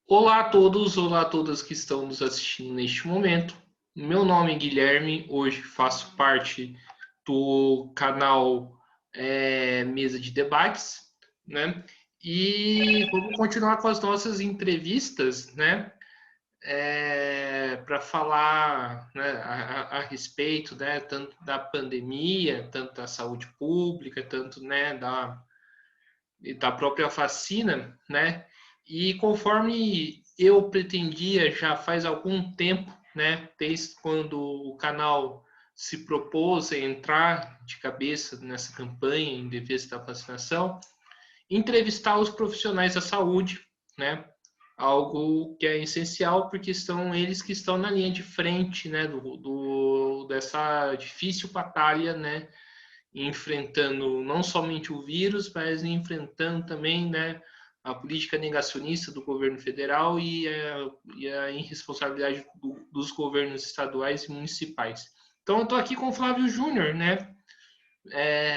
Olá a todos, olá a todas que estão nos assistindo neste momento. Meu nome é Guilherme, hoje faço parte do canal Mesa de Debates, né? E vamos continuar com as nossas entrevistas, né? Para falar, né, a respeito, né, tanto da pandemia, tanto da saúde pública, tanto, né, da própria vacina, né? E conforme eu pretendia já faz algum tempo, né, desde quando o canal se propôs a entrar de cabeça nessa campanha em defesa da vacinação, entrevistar os profissionais da saúde, né? Algo que é essencial porque são eles que estão na linha de frente, né, dessa difícil batalha, né, enfrentando não somente o vírus, mas enfrentando também, né, a política negacionista do governo federal e a irresponsabilidade dos governos estaduais e municipais. Então, eu estou aqui com o Flávio Júnior, né,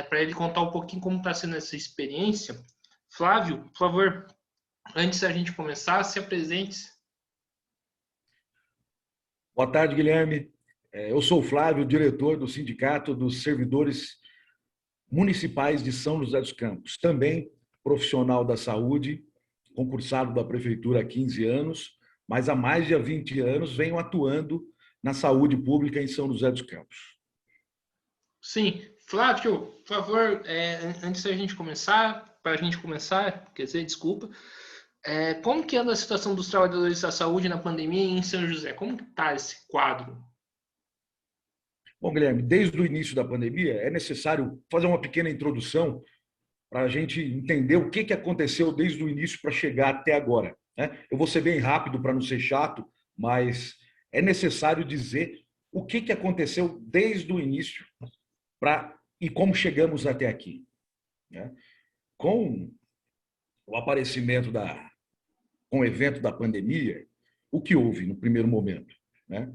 para ele contar um pouquinho como está sendo essa experiência. Flávio, por favor, antes da gente começar, se apresente. Boa tarde, Guilherme. Eu sou o Flávio, diretor do Sindicato dos Servidores Municipais de São José dos Campos. Também profissional da saúde, concursado da Prefeitura há 15 anos, mas há mais de 20 anos venho atuando na saúde pública em São José dos Campos. Sim, Flávio, por favor, antes da gente começar, para a gente começar, quer dizer, desculpa, como que anda a situação dos trabalhadores da saúde na pandemia em São José? Como que está esse quadro? Bom, Guilherme, desde o início da pandemia é necessário fazer uma pequena introdução para a gente entender o que aconteceu desde o início para chegar até agora, né? Eu vou ser bem rápido para não ser chato, mas é necessário dizer o que aconteceu desde o início e como chegamos até aqui, né? Com o aparecimento com o evento da pandemia, o que houve no primeiro momento, né?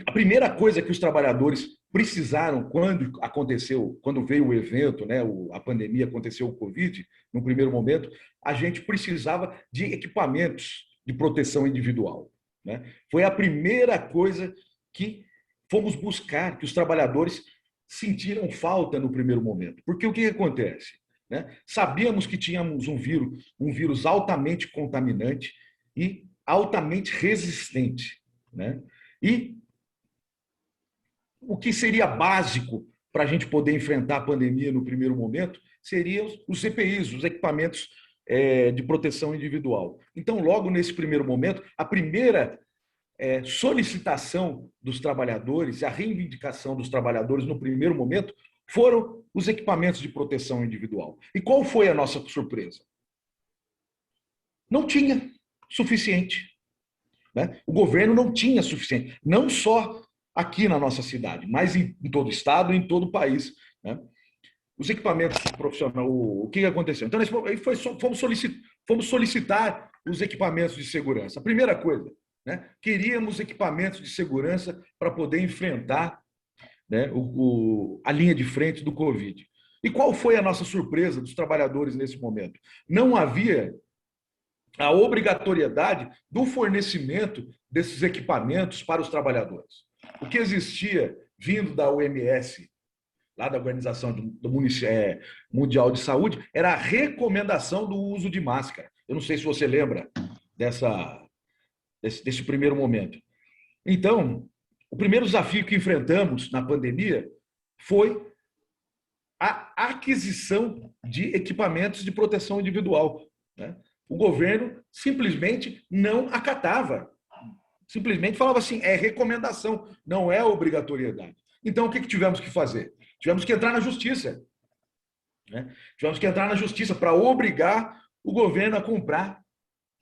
A primeira coisa que os trabalhadores precisaram quando veio o evento, né, a pandemia, aconteceu o Covid, no primeiro momento, a gente precisava de equipamentos de proteção individual, né? Foi a primeira coisa que fomos buscar, que os trabalhadores sentiram falta no primeiro momento. Porque o que acontece? Né? Sabíamos que tínhamos um vírus altamente contaminante e altamente resistente, né? E o que seria básico para a gente poder enfrentar a pandemia no primeiro momento seriam os EPIs, os equipamentos de proteção individual. Então, logo nesse primeiro momento, a primeira solicitação dos trabalhadores, a reivindicação dos trabalhadores no primeiro momento, foram os equipamentos de proteção individual. E qual foi a nossa surpresa? Não tinha suficiente, né? O governo não tinha suficiente, não só aqui na nossa cidade, mas em todo o estado e em todo o país, né? Os equipamentos profissionais, o que aconteceu? Então, fomos solicitar os equipamentos de segurança. A primeira coisa, né? Queríamos equipamentos de segurança para poder enfrentar, né, a linha de frente do Covid. E qual foi a nossa surpresa dos trabalhadores nesse momento? Não havia a obrigatoriedade do fornecimento desses equipamentos para os trabalhadores. O que existia vindo da OMS, lá da Organização Mundial de Saúde, era a recomendação do uso de máscara. Eu não sei se você lembra desse primeiro momento. Então, o primeiro desafio que enfrentamos na pandemia foi a aquisição de equipamentos de proteção individual, né? O governo simplesmente não acatava, simplesmente falava assim, é recomendação, não é obrigatoriedade. Então, o que tivemos que fazer? Tivemos que entrar na justiça, né? Tivemos que entrar na justiça para obrigar o governo a comprar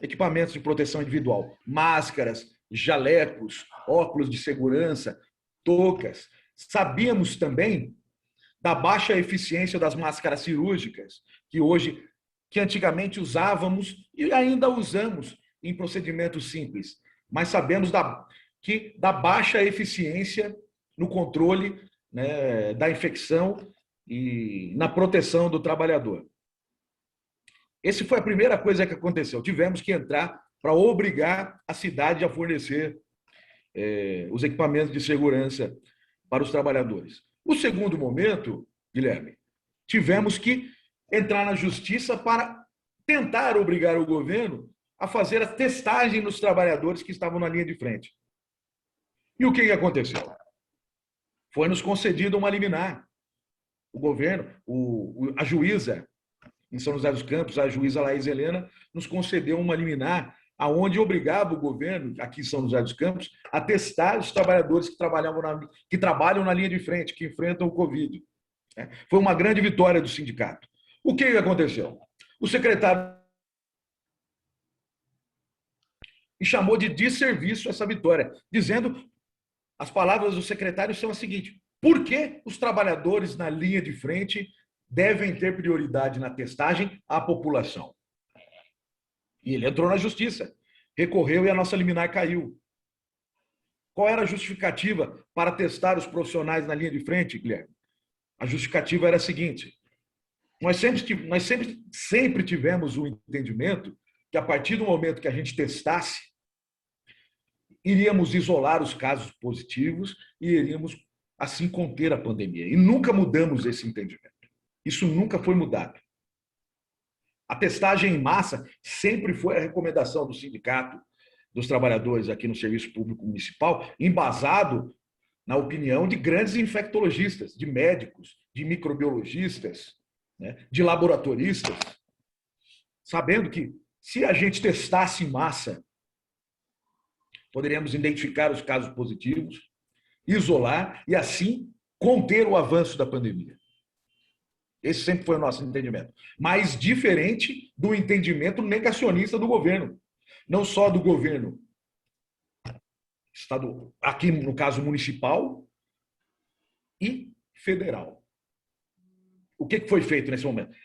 equipamentos de proteção individual, máscaras, jalecos, óculos de segurança, toucas. Sabíamos também da baixa eficiência das máscaras cirúrgicas, que antigamente usávamos e ainda usamos em procedimentos simples, mas sabemos da baixa eficiência no controle, né, da infecção e na proteção do trabalhador. Essa foi a primeira coisa que aconteceu. Tivemos que entrar para obrigar a cidade a fornecer os equipamentos de segurança para os trabalhadores. O segundo momento, Guilherme, tivemos que entrar na justiça para tentar obrigar o governo a fazer a testagem nos trabalhadores que estavam na linha de frente. E o que aconteceu? Foi nos concedido uma liminar. O governo, a juíza em São José dos Campos, a juíza Laís Helena, nos concedeu uma liminar aonde obrigava o governo, aqui em São José dos Campos, a testar os trabalhadores que trabalham na linha de frente, que enfrentam o Covid. Foi uma grande vitória do sindicato. O que aconteceu? O secretário chamou de desserviço essa vitória, dizendo, as palavras do secretário são as seguintes: por que os trabalhadores na linha de frente devem ter prioridade na testagem à população? E ele entrou na justiça, recorreu e a nossa liminar caiu. Qual era a justificativa para testar os profissionais na linha de frente, Guilherme? A justificativa era a seguinte: nós sempre tivemos o entendimento que, a partir do momento que a gente testasse, iríamos isolar os casos positivos e iríamos, assim, conter a pandemia. E nunca mudamos esse entendimento. Isso nunca foi mudado. A testagem em massa sempre foi a recomendação do sindicato dos trabalhadores aqui no Serviço Público Municipal, embasado na opinião de grandes infectologistas, de médicos, de microbiologistas, de laboratoristas, sabendo que, se a gente testasse em massa, poderíamos identificar os casos positivos, isolar e, assim, conter o avanço da pandemia. Esse sempre foi o nosso entendimento. Mas diferente do entendimento negacionista do governo. Não só do governo estadual, aqui no caso municipal, e federal. O que foi feito nesse momento?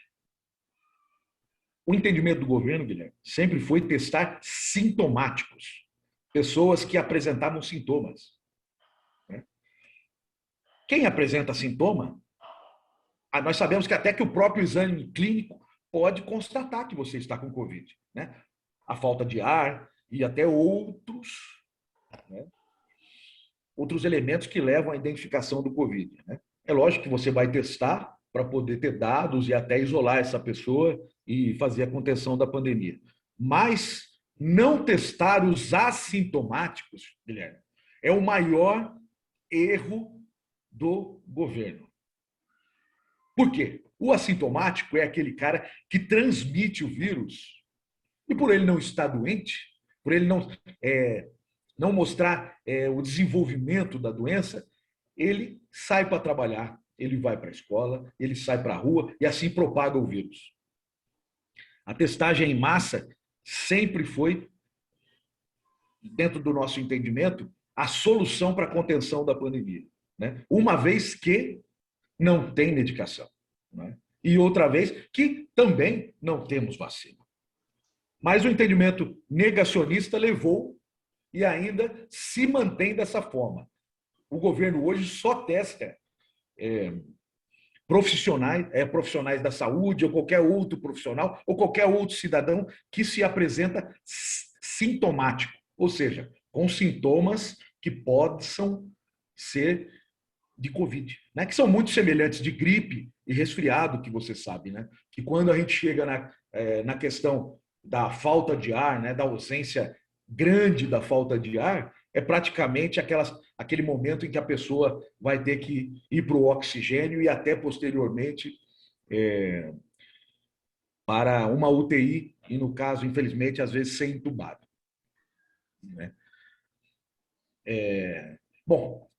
O entendimento do governo, Guilherme, sempre foi testar sintomáticos. Pessoas que apresentavam sintomas. Quem apresenta sintoma, nós sabemos que até que o próprio exame clínico pode constatar que você está com Covid. A falta de ar e até outros elementos que levam à identificação do Covid. É lógico que você vai testar para poder ter dados e até isolar essa pessoa e fazer a contenção da pandemia. Mas não testar os assintomáticos, Guilherme, é o maior erro do governo. Por quê? O assintomático é aquele cara que transmite o vírus e, por ele não estar doente, por ele não mostrar o desenvolvimento da doença, ele sai para trabalhar, ele vai para a escola, ele sai para a rua e assim propaga o vírus. A testagem em massa sempre foi, dentro do nosso entendimento, a solução para a contenção da pandemia. Uma vez que não tem medicação. E outra vez que também não temos vacina. Mas o entendimento negacionista levou e ainda se mantém dessa forma. O governo hoje só testa profissionais da saúde ou qualquer outro profissional ou qualquer outro cidadão que se apresenta sintomático, ou seja, com sintomas que possam ser de Covid, que são muito semelhantes de gripe e resfriado, que você sabe, que quando a gente chega na questão da falta de ar, da ausência grande da falta de ar, é praticamente aquele momento em que a pessoa vai ter que ir para o oxigênio e até posteriormente para uma UTI, e no caso, infelizmente, às vezes ser entubado. Bom,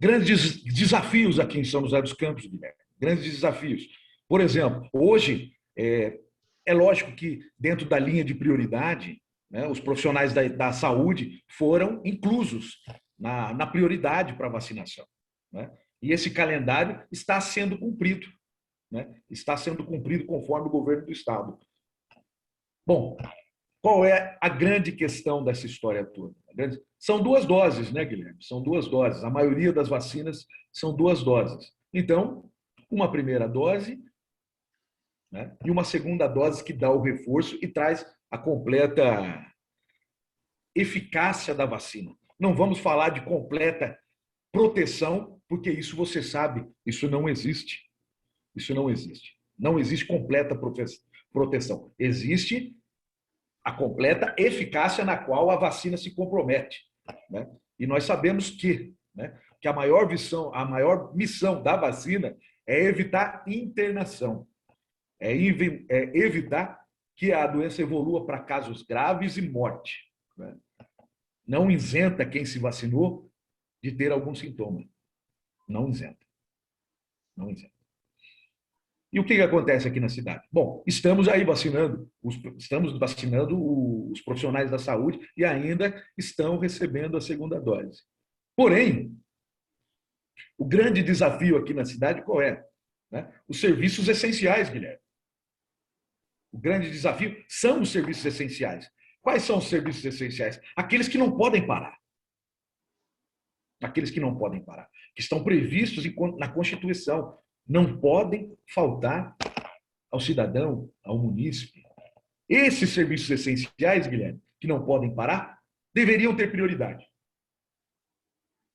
grandes desafios aqui em São José dos Campos, Guilherme. Grandes desafios. Por exemplo, hoje, é lógico que dentro da linha de prioridade, os profissionais da saúde foram inclusos na prioridade para a vacinação. E esse calendário está sendo cumprido. Está sendo cumprido conforme o governo do Estado. Bom, qual é a grande questão dessa história toda? São 2 doses, Guilherme? São 2 doses. A maioria das vacinas são 2 doses. Então, uma primeira dose né? E uma segunda dose que dá o reforço e traz a completa eficácia da vacina. Não vamos falar de completa proteção, porque isso você sabe, isso não existe. Isso não existe. Não existe completa proteção. Existe a completa eficácia na qual a vacina se compromete, né? E nós sabemos que, né, que a maior missão da vacina é evitar internação, é evitar que a doença evolua para casos graves e morte, né? Não isenta quem se vacinou de ter algum sintoma. Não isenta. Não isenta. E o que acontece aqui na cidade? Bom, estamos vacinando os profissionais da saúde e ainda estão recebendo a segunda dose. Porém, o grande desafio aqui na cidade qual é? Né? Os serviços essenciais, Guilherme. O grande desafio são os serviços essenciais. Quais são os serviços essenciais? Aqueles que não podem parar. Aqueles que não podem parar, que estão previstos na Constituição, não podem faltar ao cidadão, ao munícipe. Esses serviços essenciais, Guilherme, que não podem parar, deveriam ter prioridade.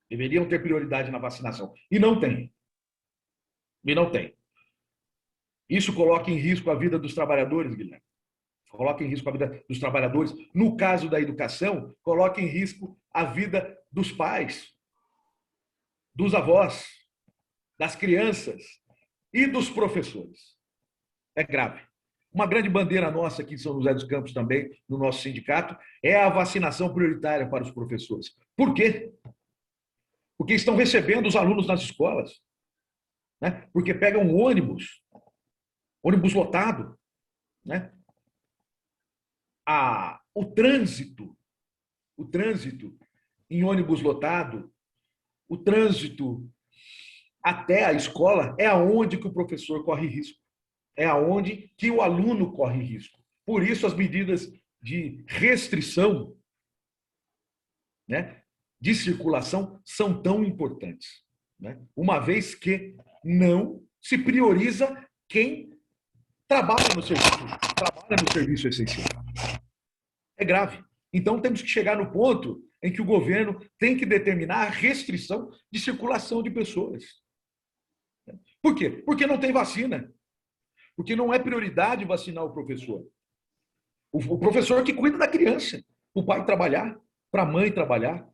Deveriam ter prioridade na vacinação. E não tem. E não tem. Isso coloca em risco a vida dos trabalhadores, Guilherme. Coloca em risco a vida dos trabalhadores. No caso da educação, coloca em risco a vida dos pais, dos avós, das crianças e dos professores. É grave. Uma grande bandeira nossa aqui em São José dos Campos também, no nosso sindicato, é a vacinação prioritária para os professores. Por quê? Porque estão recebendo os alunos nas escolas, né? Porque pegam um ônibus lotado, né? O trânsito em ônibus lotado, o trânsito até a escola é aonde que o professor corre risco. É aonde que o aluno corre risco. Por isso as medidas de restrição, né, de circulação são tão importantes, né? Uma vez que não se prioriza quem trabalha no serviço essencial. É grave. Então temos que chegar no ponto em que o governo tem que determinar a restrição de circulação de pessoas. Por quê? Porque não tem vacina. Porque não é prioridade vacinar o professor. O professor que cuida da criança. O pai trabalhar, para a mãe trabalhar.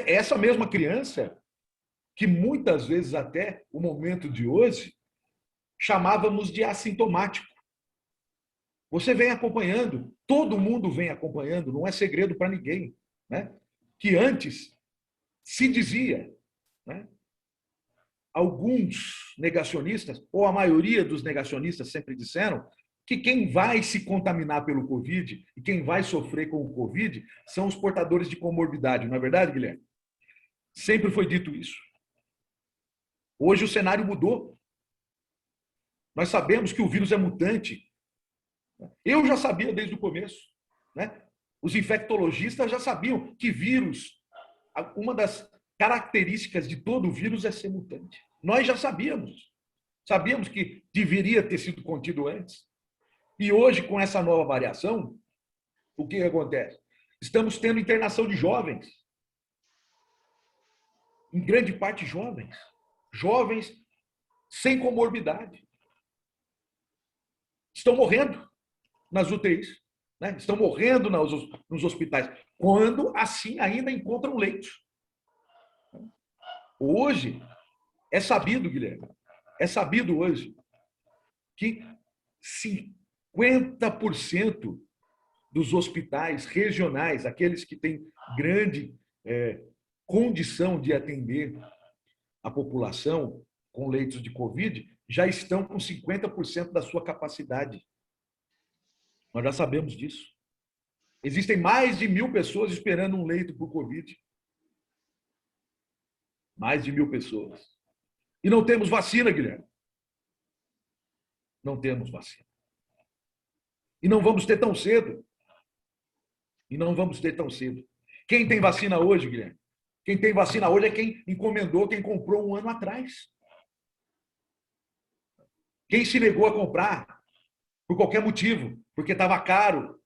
Essa mesma criança, que muitas vezes até o momento de hoje, chamávamos de assintomático. Você vem acompanhando, todo mundo vem acompanhando, não é segredo para ninguém, né? Que antes se dizia, né? Alguns negacionistas, ou a maioria dos negacionistas sempre disseram que quem vai se contaminar pelo Covid e quem vai sofrer com o Covid são os portadores de comorbidade. Não é verdade, Guilherme? Sempre foi dito isso. Hoje o cenário mudou. Nós sabemos que o vírus é mutante. Eu já sabia desde o começo, né? Os infectologistas já sabiam que vírus, uma das características de todo vírus é ser mutante. Nós já sabíamos. Sabíamos que deveria ter sido contido antes. E hoje, com essa nova variação, o que acontece? Estamos tendo internação de jovens. Em grande parte jovens. Jovens sem comorbidade. Estão morrendo nas UTIs, né? Estão morrendo nos hospitais, quando assim ainda encontram leitos. Hoje, é sabido, Guilherme, é sabido hoje que 50% dos hospitais regionais, aqueles que têm grande condição de atender a população com leitos de Covid, já estão com 50% da sua capacidade. Nós já sabemos disso. Existem mais de 1.000 pessoas esperando um leito por Covid. Mais de 1.000 pessoas. E não temos vacina, Guilherme. Não temos vacina. E não vamos ter tão cedo. E não vamos ter tão cedo. Quem tem vacina hoje, Guilherme? Quem tem vacina hoje é quem encomendou, quem comprou um ano atrás. Quem se negou a comprar por qualquer motivo, porque estava caro,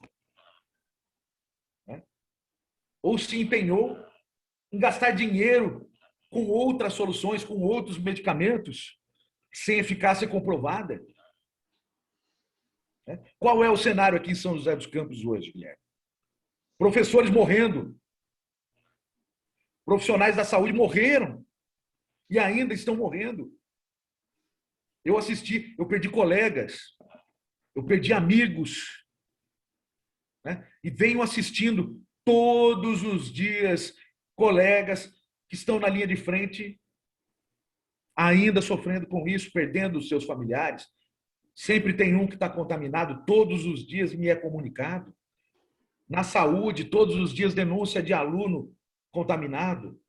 né? Ou se empenhou em gastar dinheiro com outras soluções, com outros medicamentos, sem eficácia comprovada. Né? Qual é o cenário aqui em São José dos Campos hoje, Guilherme? Professores morrendo, profissionais da saúde morreram e ainda estão morrendo. Eu assisti, eu perdi colegas, eu perdi amigos, né? E venho assistindo todos os dias colegas que estão na linha de frente ainda sofrendo com isso, perdendo os seus familiares. Sempre tem um que está contaminado, todos os dias me é comunicado. Na saúde, todos os dias denúncia de aluno contaminado.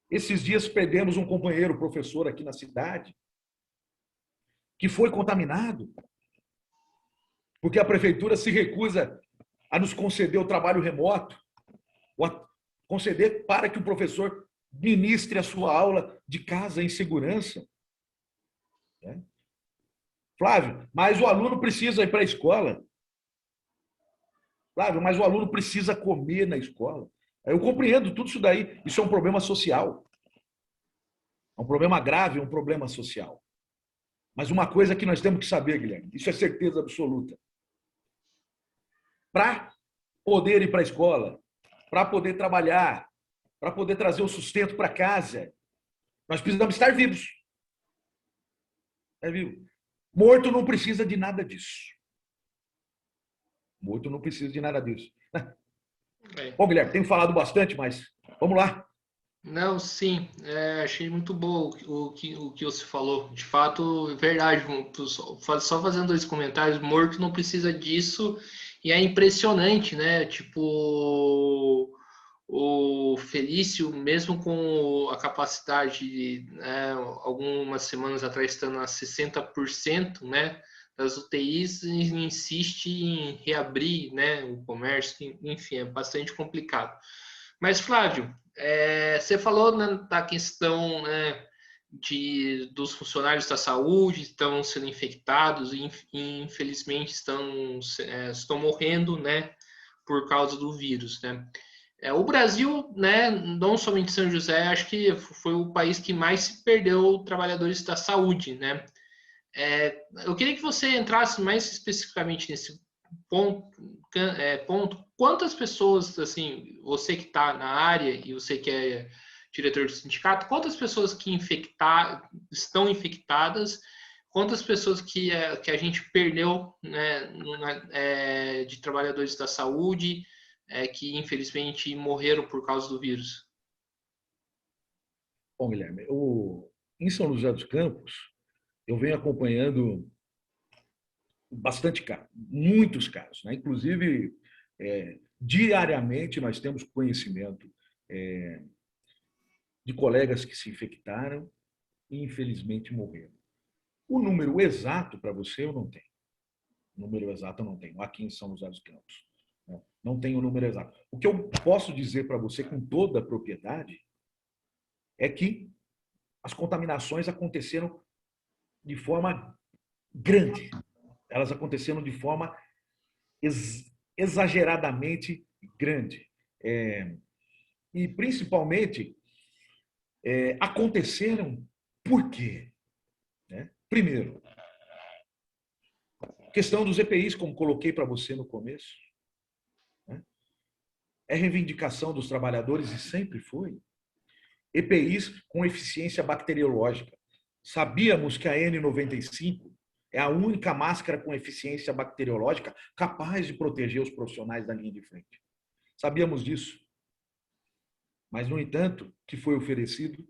Esses dias perdemos um companheiro professor aqui na cidade que foi contaminado porque a prefeitura se recusa a nos conceder o trabalho remoto, ou a conceder para que o professor ministre a sua aula de casa em segurança. Flávio, mas o aluno precisa ir para a escola. Flávio, mas o aluno precisa comer na escola. Eu compreendo tudo isso daí. Isso é um problema social. É um problema grave, é um problema social. Mas uma coisa que nós temos que saber, Guilherme, isso é certeza absoluta. Para poder ir para a escola, para poder trabalhar, para poder trazer o sustento para casa, nós precisamos estar vivos. É vivo. Morto não precisa de nada disso. Morto não precisa de nada disso. Bom, Guilherme, tenho falado bastante, mas vamos lá. Não, sim, achei muito bom o que você falou. De fato, verdade. Só fazendo dois comentários, morto não precisa disso, e é impressionante, né? Tipo, o Felício, mesmo com a capacidade, né, algumas semanas atrás estando a 60%, né, das UTIs, insiste em reabrir, né, o comércio, enfim, é bastante complicado. Mas, Flávio, você falou, né, da questão, né, dos funcionários da saúde estão sendo infectados e, infelizmente, estão morrendo, né, por causa do vírus, né? O Brasil, né, não somente São José, acho que foi o país que mais se perdeu trabalhadores da saúde, né? Eu queria que você entrasse mais especificamente nesse ponto. Quantas pessoas, assim, você que está na área e você que é diretor do sindicato, quantas pessoas que estão infectadas, quantas pessoas que a gente perdeu, né, de trabalhadores da saúde, que infelizmente morreram por causa do vírus? Bom, Guilherme, em São José dos Campos, eu venho acompanhando bastante casos, muitos casos, né? Inclusive, diariamente nós temos conhecimento de colegas que se infectaram e infelizmente morreram. O número exato para você eu não tenho. O número exato eu não tenho, aqui em São José dos Campos. Né? Não tenho o número exato. O que eu posso dizer para você com toda a propriedade é que as contaminações aconteceram de forma grande. Elas aconteceram de forma exageradamente grande. E, principalmente, aconteceram por quê? Né? Primeiro, questão dos EPIs, como coloquei para você no começo. Né? É reivindicação dos trabalhadores e sempre foi. EPIs com eficiência bacteriológica. Sabíamos que a N95 é a única máscara com eficiência bacteriológica capaz de proteger os profissionais da linha de frente. Sabíamos disso. Mas, no entanto, que foi oferecido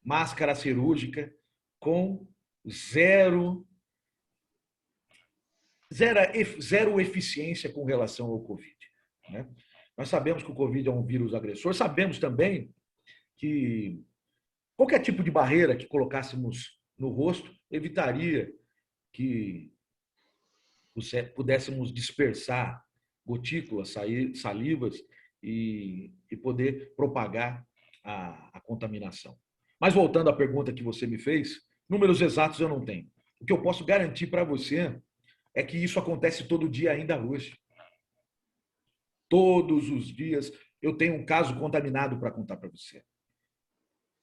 máscara cirúrgica com zero eficiência com relação ao Covid. Né? Nós sabemos que o Covid é um vírus agressor, sabemos também que qualquer tipo de barreira que colocássemos no rosto evitaria que pudéssemos dispersar gotículas, salivas e poder propagar a contaminação. Mas voltando à pergunta que você me fez, números exatos eu não tenho. O que eu posso garantir para você é que isso acontece todo dia ainda hoje. Todos os dias eu tenho um caso contaminado para contar para você.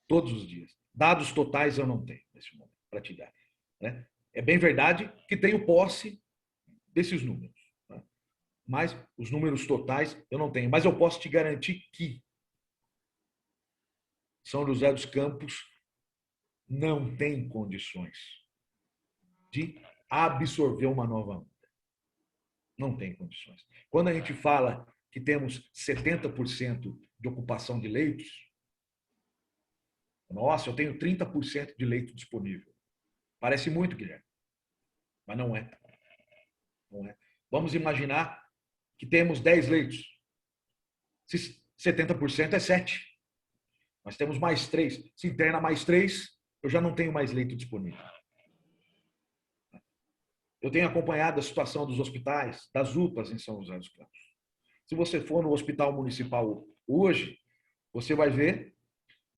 Todos os dias. Dados totais eu não tenho nesse momento para te dar. Né? É bem verdade que tenho posse desses números. Né? Mas os números totais eu não tenho. Mas eu posso te garantir que São José dos Campos não tem condições de absorver uma nova onda. Não tem condições. Quando a gente fala que temos 70% de ocupação de leitos, nossa, eu tenho 30% de leito disponível. Parece muito, Guilherme, mas não é. Não é. Vamos imaginar que temos 10 leitos. 70% é 7. Nós temos mais 3. Se interna mais 3, eu já não tenho mais leito disponível. Eu tenho acompanhado a situação dos hospitais, das UPAs em São José dos Campos. Se você for no hospital municipal hoje, você vai ver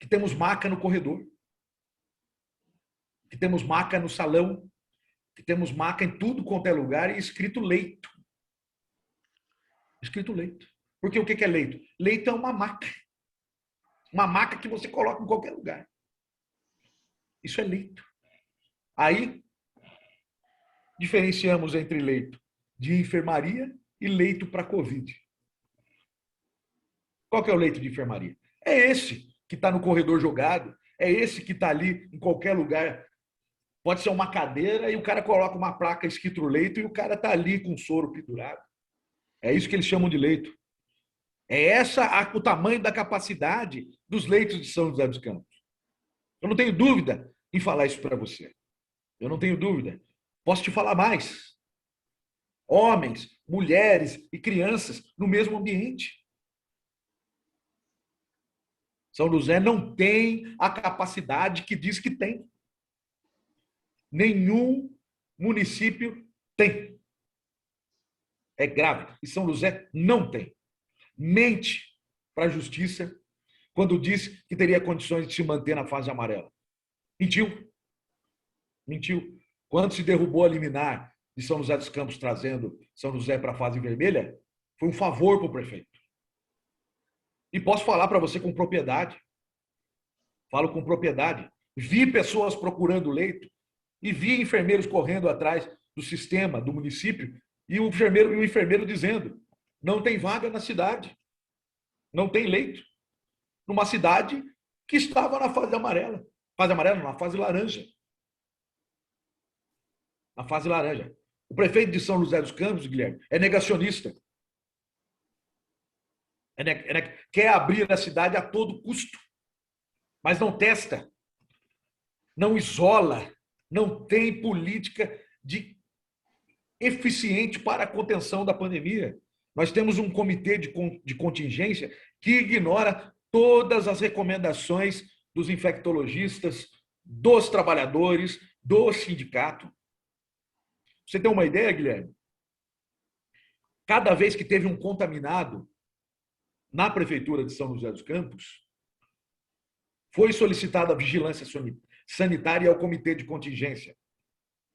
que temos maca no corredor, que temos maca no salão, que temos maca em tudo quanto é lugar e escrito leito. Escrito leito. Porque o que é leito? Leito é uma maca. Uma maca que você coloca em qualquer lugar. Isso é leito. Aí, diferenciamos entre leito de enfermaria e leito para Covid. Qual que é o leito de enfermaria? É esse que está no corredor jogado, é esse que está ali em qualquer lugar. Pode ser uma cadeira e o cara coloca uma placa escrito leito e o cara está ali com soro pendurado. É isso que eles chamam de leito. É o tamanho da capacidade dos leitos de São José dos Campos. Eu não tenho dúvida em falar isso para você. Eu não tenho dúvida. Posso te falar mais. Homens, mulheres e crianças no mesmo ambiente. São José não tem a capacidade que diz que tem. Nenhum município tem. É grave. E São José não tem. Mente para a justiça quando diz que teria condições de se manter na fase amarela. Mentiu. Mentiu. Quando se derrubou a liminar de São José dos Campos trazendo São José para a fase vermelha, foi um favor para o prefeito. E posso falar para você com propriedade. Falo com propriedade. Vi pessoas procurando leito e vi enfermeiros correndo atrás do sistema, do município, e o enfermeiro dizendo: não tem vaga na cidade. Não tem leito. Numa cidade que estava na fase amarela. Fase amarela, na fase laranja. Na fase laranja. O prefeito de São José dos Campos, Guilherme, é negacionista. Quer abrir a cidade a todo custo, mas não testa, não isola, não tem política eficiente para a contenção da pandemia. Nós temos um comitê de contingência que ignora todas as recomendações dos infectologistas, dos trabalhadores, do sindicato. Você tem uma ideia, Guilherme? Cada vez que teve um contaminado na prefeitura de São José dos Campos, foi solicitada a vigilância sanitária ao comitê de contingência.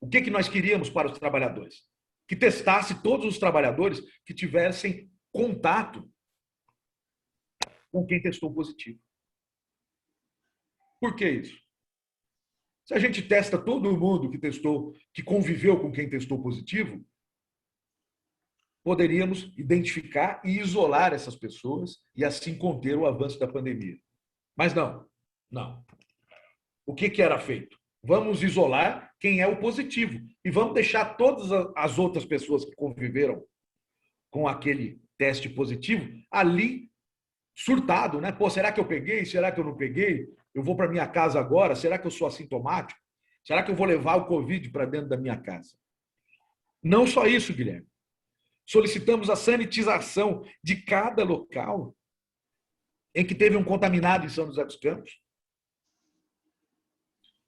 O que nós queríamos para os trabalhadores? Que testasse todos os trabalhadores que tivessem contato com quem testou positivo. Por que isso? Se a gente testa todo mundo que conviveu com quem testou positivo, poderíamos identificar e isolar essas pessoas e assim conter o avanço da pandemia. Mas não. O que era feito? Vamos isolar quem é o positivo e vamos deixar todas as outras pessoas que conviveram com aquele teste positivo ali surtado, né? Pô, será que eu peguei? Será que eu não peguei? Eu vou para minha casa agora? Será que eu sou assintomático? Será que eu vou levar o Covid para dentro da minha casa? Não só isso, Guilherme. Solicitamos a sanitização de cada local em que teve um contaminado em São José dos Campos.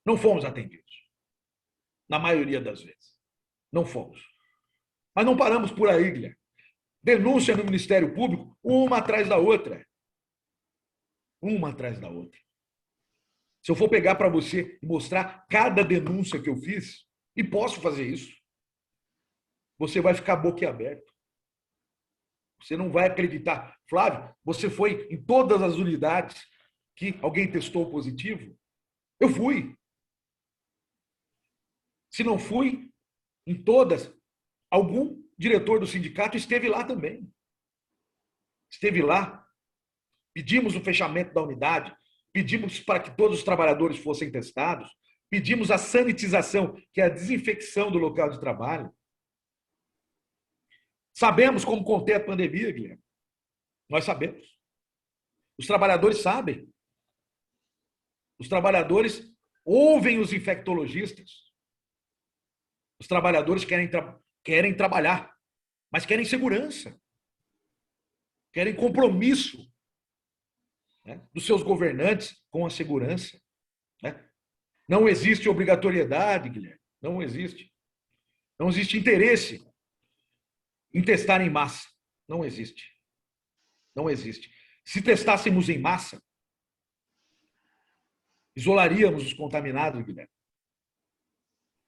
Não fomos atendidos. Na maioria das vezes. Não fomos. Mas não paramos por aí, Guilherme. Denúncia no Ministério Público, uma atrás da outra. Uma atrás da outra. Se eu for pegar para você e mostrar cada denúncia que eu fiz, E posso fazer isso. Você vai ficar boquiaberto. Você não vai acreditar. Flávio, você foi em todas as unidades que alguém testou positivo? Eu fui. Se não fui em todas, algum diretor do sindicato esteve lá também. Esteve lá. Pedimos o fechamento da unidade, pedimos para que todos os trabalhadores fossem testados, pedimos a sanitização, que é a desinfecção do local de trabalho. Sabemos como conter a pandemia, Guilherme. Nós sabemos. Os trabalhadores sabem. Os trabalhadores ouvem os infectologistas. Os trabalhadores querem trabalhar, mas querem segurança. Querem compromisso, né, dos seus governantes com a segurança. Né? Não existe obrigatoriedade, Guilherme. Não existe. Não existe interesse em testar em massa. Não existe. Não existe. Se testássemos em massa, isolaríamos os contaminados, Guilherme.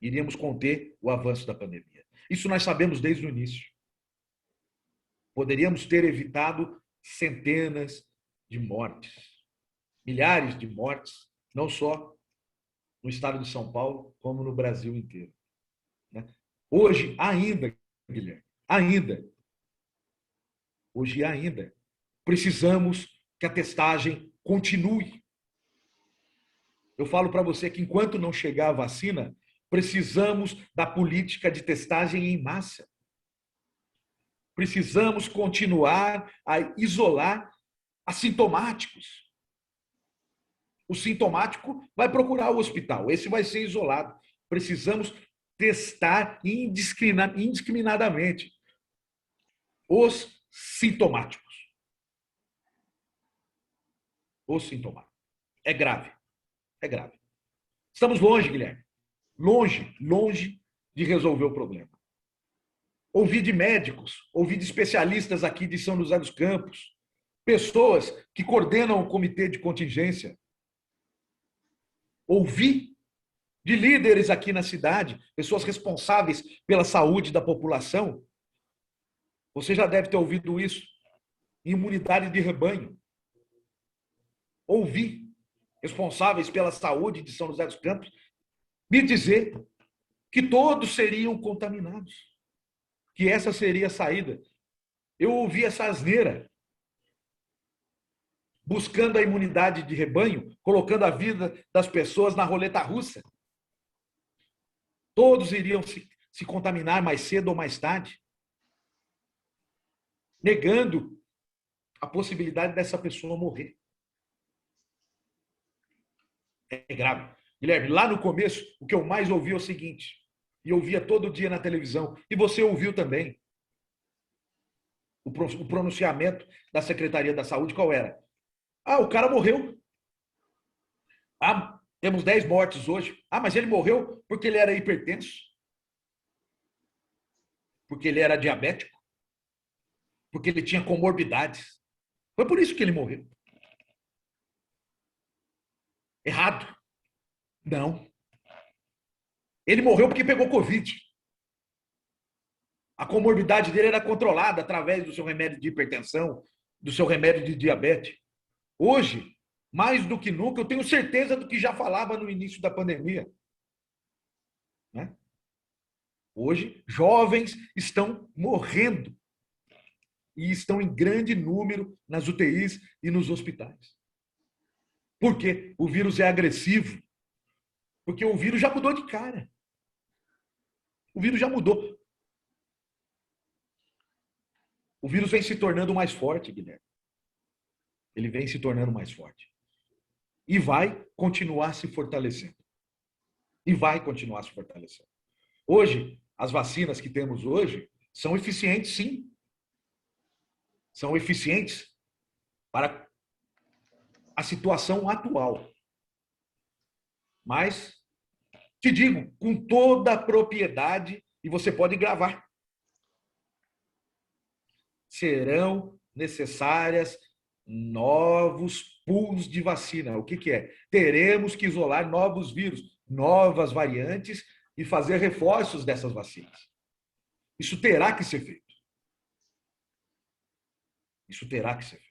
Iríamos conter o avanço da pandemia. Isso nós sabemos desde o início. Poderíamos ter evitado centenas de mortes, milhares de mortes, não só no estado de São Paulo, como no Brasil inteiro. Hoje, ainda, Guilherme, hoje ainda, precisamos que a testagem continue. Eu falo para você que enquanto não chegar a vacina, precisamos da política de testagem em massa. Precisamos continuar a isolar assintomáticos. O sintomático vai procurar o hospital, esse vai ser isolado. Precisamos testar indiscriminadamente os sintomáticos. Os sintomáticos. É grave. É grave. Estamos longe, Guilherme. Longe de resolver o problema. Ouvi de médicos, ouvi de especialistas aqui de São José dos Campos, pessoas que coordenam o comitê de contingência. Ouvi de líderes aqui na cidade, pessoas responsáveis pela saúde da população. Você já deve ter ouvido isso. Imunidade de rebanho. Ouvi responsáveis pela saúde de São José dos Campos me dizer que todos seriam contaminados, que essa seria a saída. Eu ouvi essa asneira, buscando a imunidade de rebanho, colocando a vida das pessoas na roleta russa. Todos iriam se contaminar mais cedo ou mais tarde, negando a possibilidade dessa pessoa morrer. É grave. Guilherme, lá no começo, o que eu mais ouvi é o seguinte, e eu via todo dia na televisão, e você ouviu também, o pronunciamento da Secretaria da Saúde, qual era? Ah, o cara morreu. Ah, temos 10 mortes hoje. Ah, mas ele morreu porque ele era hipertenso? Porque ele era diabético? Porque ele tinha comorbidades? Foi por isso que ele morreu. Errado. Não. Ele morreu porque pegou Covid. A comorbidade dele era controlada através do seu remédio de hipertensão, do seu remédio de diabetes. Hoje, mais do que nunca, eu tenho certeza do que já falava no início da pandemia. Né? Hoje, jovens estão morrendo e estão em grande número nas UTIs e nos hospitais. Por quê? O vírus é agressivo. Porque o vírus já mudou de cara. O vírus já mudou. O vírus vem se tornando mais forte, Guilherme. Ele vem se tornando mais forte. E vai continuar se fortalecendo. E vai continuar se fortalecendo. Hoje, as vacinas que temos hoje são eficientes, sim. São eficientes para a situação atual. Mas, te digo, com toda a propriedade, e você pode gravar, serão necessárias novos pools de vacina. O que é? Teremos que isolar novos vírus, novas variantes e fazer reforços dessas vacinas. Isso terá que ser feito. Isso terá que ser feito.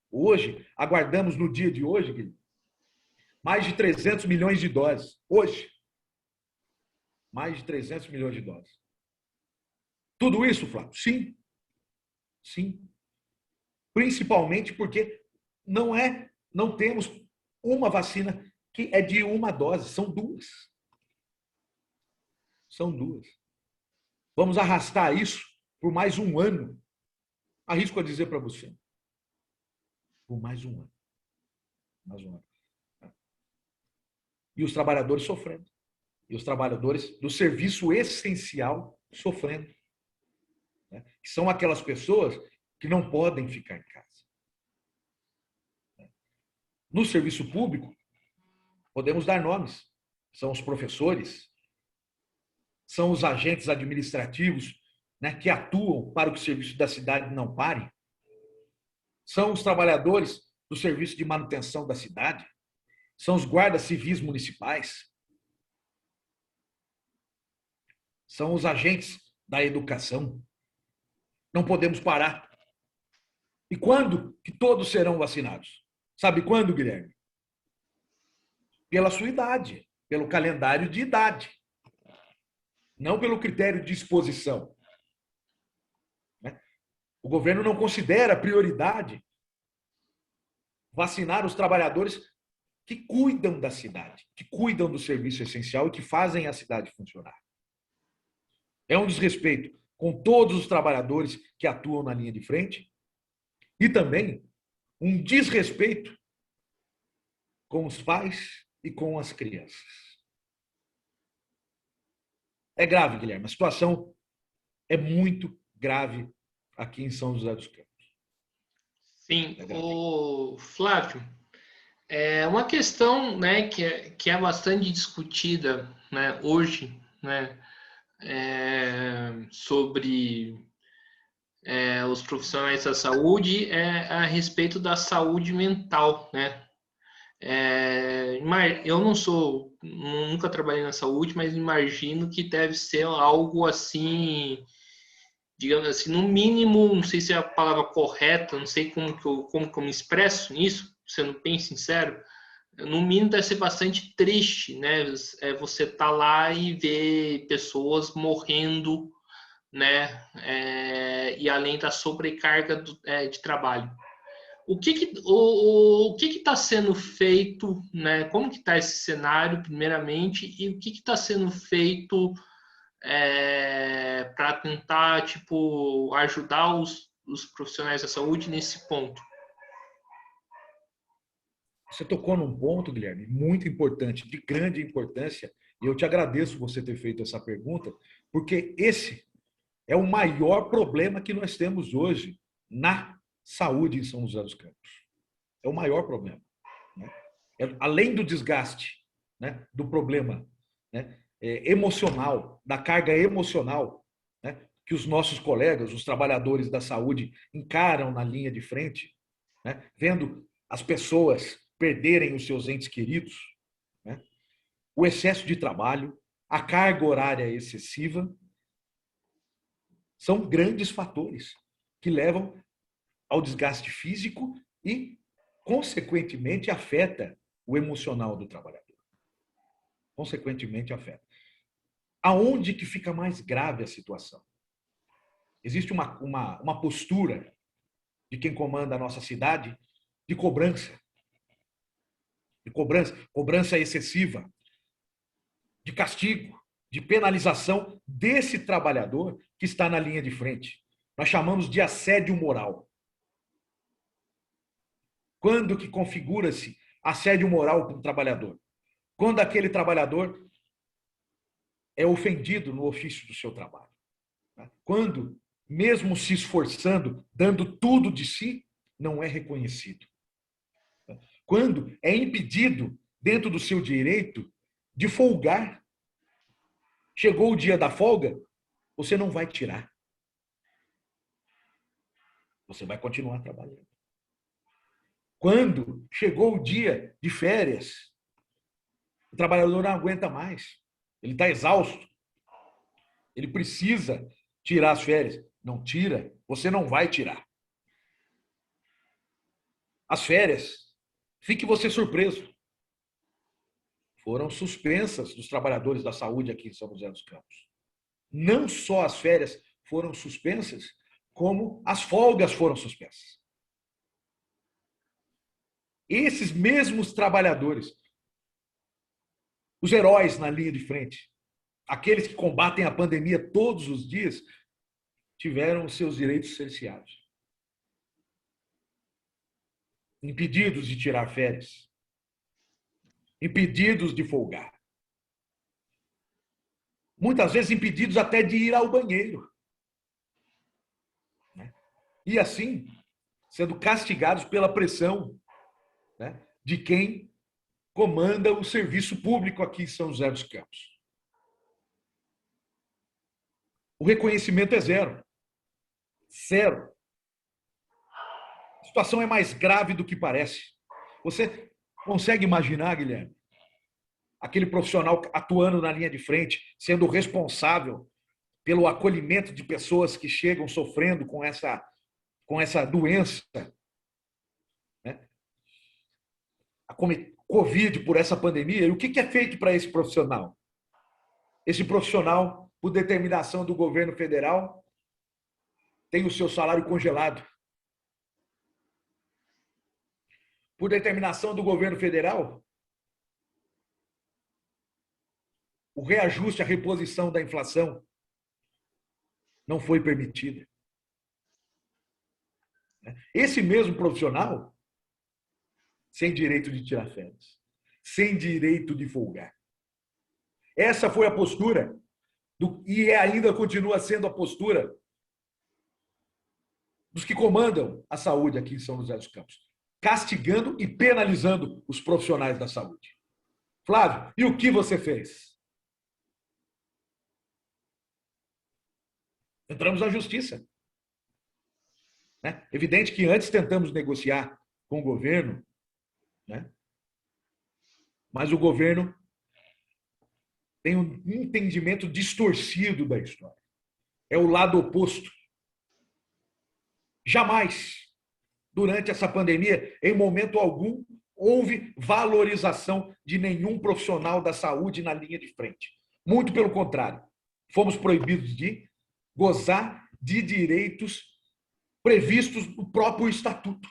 Hoje, aguardamos no dia de hoje, Guilherme, mais de 300 milhões de doses. Hoje, mais de 300 milhões de doses. Tudo isso, Flávio? Sim. Sim. Principalmente porque não temos uma vacina que é de uma dose, são duas. São duas. Vamos arrastar isso por mais um ano. Arrisco a dizer para você. Por mais um ano. Mais um ano. E os trabalhadores sofrendo. E os trabalhadores do serviço essencial sofrendo. Né? Que são aquelas pessoas que não podem ficar em casa. No serviço público, podemos dar nomes. São os professores, são os agentes administrativos, né, que atuam para que o serviço da cidade não pare. São os trabalhadores do serviço de manutenção da cidade. São os guardas civis municipais. São os agentes da educação. Não podemos parar. E quando que todos serão vacinados? Sabe quando, Guilherme? Pela sua idade, pelo calendário de idade. Não pelo critério de exposição. O governo não considera prioridade vacinar os trabalhadores que cuidam da cidade, que cuidam do serviço essencial e que fazem a cidade funcionar. É um desrespeito com todos os trabalhadores que atuam na linha de frente e também um desrespeito com os pais e com as crianças. É grave, Guilherme. A situação é muito grave aqui em São José dos Campos. Sim, o Flávio, é uma questão, né, que é bastante discutida, né, hoje, né, sobre os profissionais da saúde a respeito da saúde mental, né? Eu nunca trabalhei na saúde, mas imagino que deve ser algo assim, digamos assim, no mínimo, não sei se é a palavra correta, não sei como que eu me expresso nisso, sendo bem sincero, no mínimo deve ser bastante triste, né? Você tá lá e ver pessoas morrendo, né? E além da sobrecarga de trabalho. O que está sendo feito, né? Como que está esse cenário, primeiramente, e o que está sendo feito para tentar, tipo, ajudar os profissionais da saúde nesse ponto? Você tocou num ponto, Guilherme, muito importante, de grande importância, e eu te agradeço você ter feito essa pergunta, porque esse é o maior problema que nós temos hoje na saúde em São José dos Campos. É o maior problema. Né? Além do desgaste, né, do problema, né, emocional, da carga emocional, né, que os nossos colegas, os trabalhadores da saúde, encaram na linha de frente, né, vendo as pessoas perderem os seus entes queridos, né, o excesso de trabalho, a carga horária excessiva, são grandes fatores que levam ao desgaste físico e, consequentemente, afeta o emocional do trabalhador. Consequentemente, afeta. Aonde que fica mais grave a situação? Existe uma postura de quem comanda a nossa cidade de cobrança. De cobrança excessiva, de castigo, de penalização desse trabalhador que está na linha de frente. Nós chamamos de assédio moral. Quando que configura-se assédio moral para um trabalhador? Quando aquele trabalhador é ofendido no ofício do seu trabalho. Quando, mesmo se esforçando, dando tudo de si, não é reconhecido. Quando é impedido, dentro do seu direito, de folgar. Chegou o dia da folga, você não vai tirar. Você vai continuar trabalhando. Quando chegou o dia de férias, o trabalhador não aguenta mais. Ele está exausto. Ele precisa tirar as férias. Não tira, você não vai tirar. As férias, fique você surpreso, foram suspensas dos trabalhadores da saúde aqui em São José dos Campos. Não só as férias foram suspensas, como as folgas foram suspensas. Esses mesmos trabalhadores, os heróis na linha de frente, aqueles que combatem a pandemia todos os dias, tiveram os seus direitos cerceados. Impedidos de tirar férias. Impedidos de folgar. Muitas vezes impedidos até de ir ao banheiro. E assim, sendo castigados pela pressão, né, de quem comanda o serviço público aqui em São José dos Campos. O reconhecimento é zero. Zero. A situação é mais grave do que parece. Você consegue imaginar, Guilherme, aquele profissional atuando na linha de frente, sendo responsável pelo acolhimento de pessoas que chegam sofrendo com essa doença, né? A Covid, por essa pandemia, e o que é feito para esse profissional? Esse profissional, por determinação do governo federal, tem o seu salário congelado. Por determinação do governo federal, o reajuste, a reposição da inflação não foi permitida. Esse mesmo profissional, sem direito de tirar férias, sem direito de folgar. Essa foi a postura, e ainda continua sendo a postura dos que comandam a saúde aqui em São José dos Campos, castigando e penalizando os profissionais da saúde. Flávio, e o que você fez? Entramos na justiça. Né? Evidente que antes tentamos negociar com o governo, né? Mas o governo tem um entendimento distorcido da história. É o lado oposto. Jamais, durante essa pandemia, em momento algum, houve valorização de nenhum profissional da saúde na linha de frente. Muito pelo contrário, fomos proibidos de gozar de direitos previstos no próprio estatuto.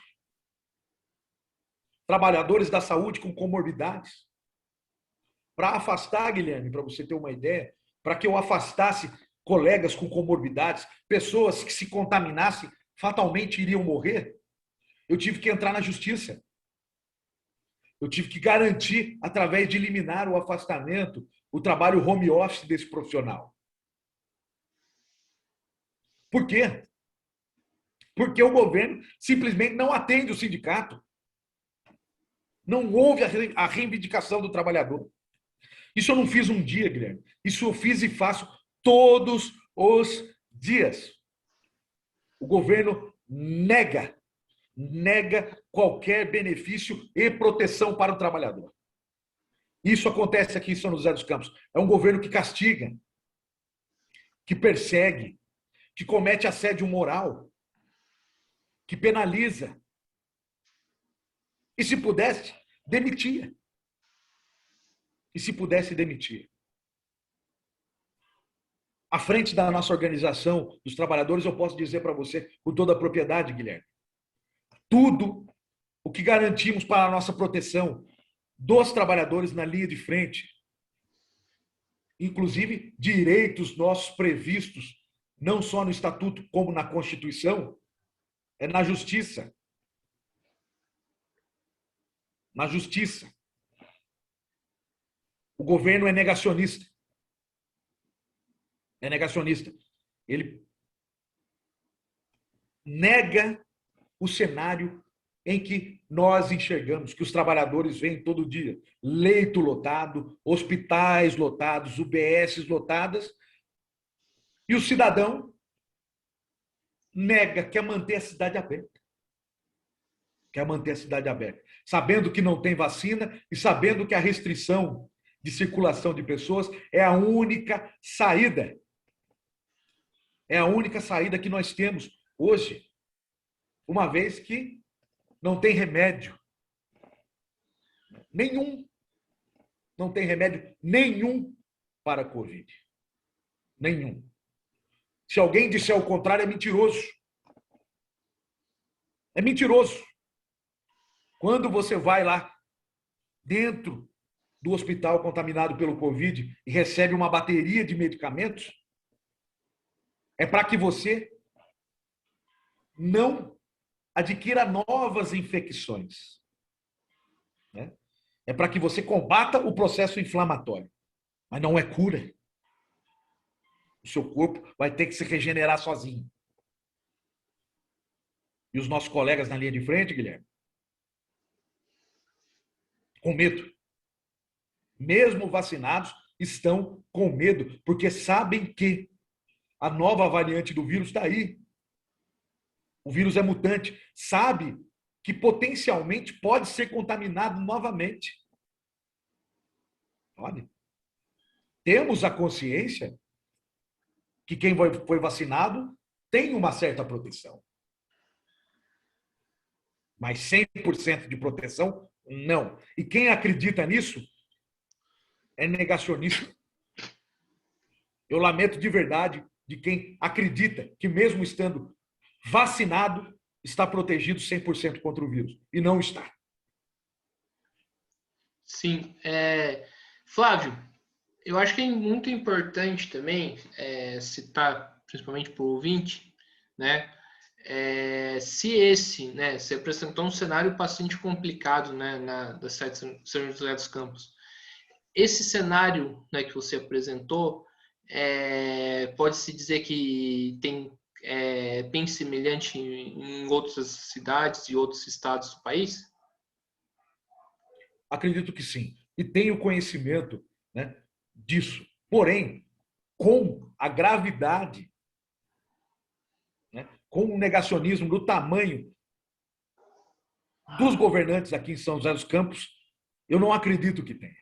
Trabalhadores da saúde com comorbidades. Para afastar, Guilherme, para você ter uma ideia, para que eu afastasse colegas com comorbidades, pessoas que se contaminassem, fatalmente iriam morrer, eu tive que entrar na justiça. Eu tive que garantir, através de liminar o afastamento, o trabalho home office desse profissional. Por quê? Porque o governo simplesmente não atende o sindicato. Não houve a reivindicação do trabalhador. Isso eu não fiz um dia, Guilherme. Isso eu fiz e faço todos os dias. O governo nega qualquer benefício e proteção para o trabalhador. Isso acontece aqui em São José dos Campos. É um governo que castiga, que persegue, que comete assédio moral, que penaliza. E se pudesse, demitia. E se pudesse, demitir. À frente da nossa organização, dos trabalhadores, eu posso dizer para você, com toda a propriedade, Guilherme, tudo o que garantimos para a nossa proteção dos trabalhadores na linha de frente, inclusive direitos nossos previstos, não só no Estatuto, como na Constituição, é na Justiça. Na Justiça. O governo é negacionista. É negacionista. Ele nega o cenário em que nós enxergamos, que os trabalhadores veem todo dia. Leito lotado, hospitais lotados, UBSs lotadas, e o cidadão nega, quer manter a cidade aberta. Quer manter a cidade aberta. Sabendo que não tem vacina e sabendo que a restrição de circulação de pessoas é a única saída. É a única saída que nós temos hoje, uma vez que não tem remédio nenhum. Não tem remédio nenhum para a Covid. Nenhum. Se alguém disser o contrário, é mentiroso. É mentiroso. Quando você vai lá dentro do hospital contaminado pelo Covid e recebe uma bateria de medicamentos, é para que você não adquira novas infecções. Né? É para que você combata o processo inflamatório. Mas não é cura. O seu corpo vai ter que se regenerar sozinho. E os nossos colegas na linha de frente, Guilherme, com medo. Mesmo vacinados, estão com medo, porque sabem que a nova variante do vírus está aí. O vírus é mutante. Sabe que potencialmente pode ser contaminado novamente. Olha, temos a consciência que quem foi vacinado tem uma certa proteção. Mas 100% de proteção, não. E quem acredita nisso é negacionista. Eu lamento de verdade de quem acredita que mesmo estando vacinado, está protegido 100% contra o vírus. E não está. Sim. Flávio, eu acho que é muito importante também citar, principalmente para o ouvinte, né? Se apresentou um cenário bastante complicado, né, da cidade de São José dos Campos. Esse cenário, né, que você apresentou, pode-se dizer que tem bem semelhante em outras cidades e outros estados do país? Acredito que sim. E tenho conhecimento, né, disso. Porém, com a gravidade, né, com o negacionismo do tamanho dos governantes aqui em São José dos Campos, eu não acredito que tenha.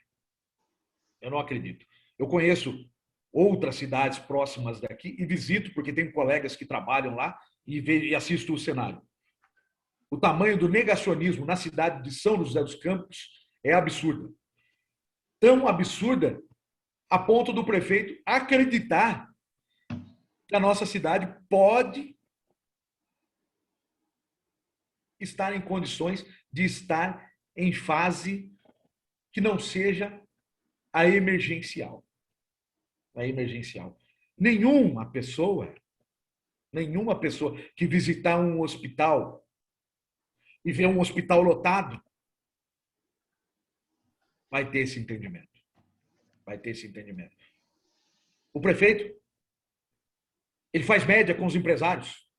Eu não acredito. Eu conheço outras cidades próximas daqui e visito, porque tenho colegas que trabalham lá e assisto o cenário. O tamanho do negacionismo na cidade de São José dos Campos é absurda. Tão absurda a ponto do prefeito acreditar que a nossa cidade pode estar em condições de estar em fase que não seja a emergencial. A emergencial. Nenhuma pessoa que visitar um hospital e ver um hospital lotado vai ter esse entendimento. Vai ter esse entendimento. O prefeito, ele faz média com os empresários.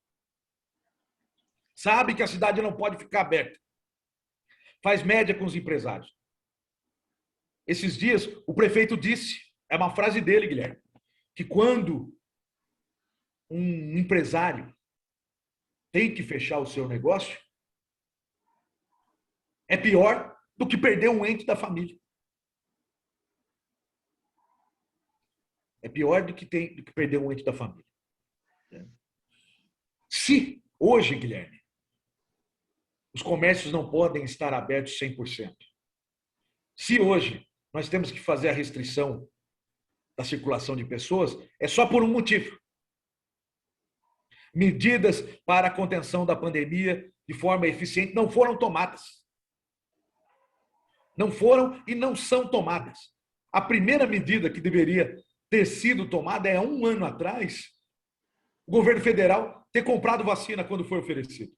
Sabe que a cidade não pode ficar aberta. Faz média com os empresários. Esses dias, o prefeito disse, é uma frase dele, Guilherme, que quando um empresário tem que fechar o seu negócio, é pior do que perder um ente da família. É pior do que perder um ente da família. Se hoje, Guilherme, os comércios não podem estar abertos 100%. Se hoje nós temos que fazer a restrição da circulação de pessoas, é só por um motivo. Medidas para a contenção da pandemia de forma eficiente não foram tomadas. Não foram e não são tomadas. A primeira medida que deveria ter sido tomada é, 1 ano atrás, o governo federal ter comprado vacina quando foi oferecido.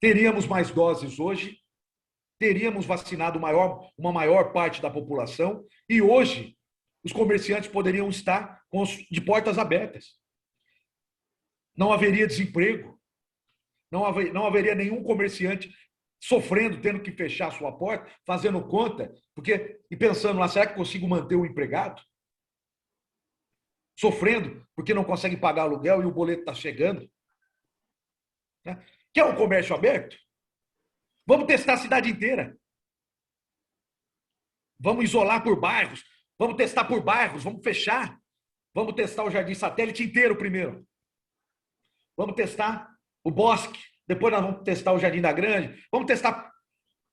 Teríamos mais doses hoje, teríamos vacinado uma maior parte da população e hoje os comerciantes poderiam estar de portas abertas. Não haveria desemprego, não haveria nenhum comerciante sofrendo, tendo que fechar a sua porta, fazendo conta, e pensando lá, será que consigo manter o empregado? Sofrendo, porque não consegue pagar aluguel e o boleto está chegando. Quer um comércio aberto? Vamos testar a cidade inteira. Vamos isolar por bairros, vamos testar por bairros, vamos fechar. Vamos testar o Jardim Satélite inteiro primeiro. Vamos testar o Bosque, depois nós vamos testar o Jardim da Grande. Vamos testar,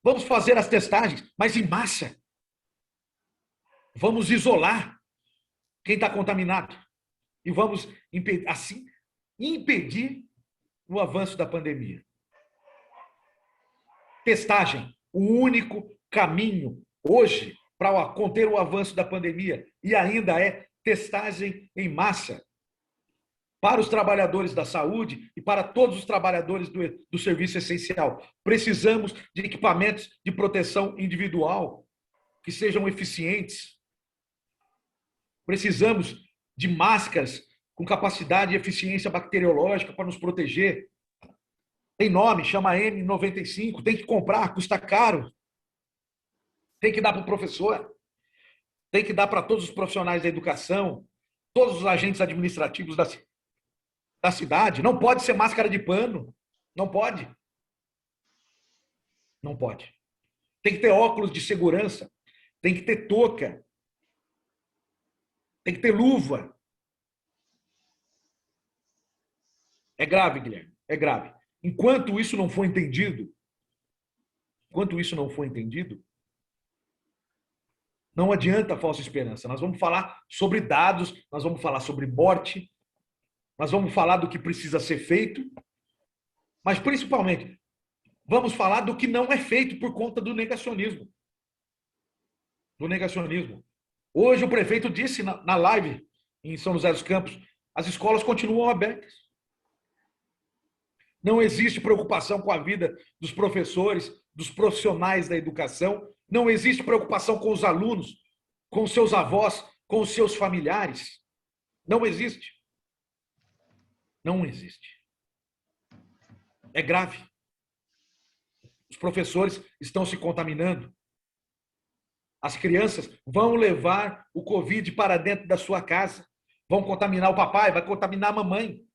vamos fazer as testagens, mas em massa. Vamos isolar quem está contaminado. E vamos, assim, impedir o avanço da pandemia. Testagem, o único caminho hoje para conter o avanço da pandemia, e ainda é testagem em massa para os trabalhadores da saúde e para todos os trabalhadores do serviço essencial. Precisamos de equipamentos de proteção individual que sejam eficientes. Precisamos de máscaras com capacidade e eficiência bacteriológica para nos proteger. Tem nome, chama N95, tem que comprar, custa caro. Tem que dar para o professor, tem que dar para todos os profissionais da educação, todos os agentes administrativos da cidade. Não pode ser máscara de pano. Não pode. Não pode. Tem que ter óculos de segurança. Tem que ter touca. Tem que ter luva. É grave, Guilherme. É grave. Enquanto isso não for entendido, não adianta falsa esperança. Nós vamos falar sobre dados, nós vamos falar sobre morte, nós vamos falar do que precisa ser feito, mas principalmente vamos falar do que não é feito por conta do negacionismo. Do negacionismo. Hoje o prefeito disse na live em São José dos Campos, as escolas continuam abertas. Não existe preocupação com a vida dos professores, dos profissionais da educação. Não existe preocupação com os alunos, com os seus avós, com os seus familiares. Não existe. Não existe. É grave. Os professores estão se contaminando. As crianças vão levar o Covid para dentro da sua casa. Vão contaminar o papai, vai contaminar a mamãe,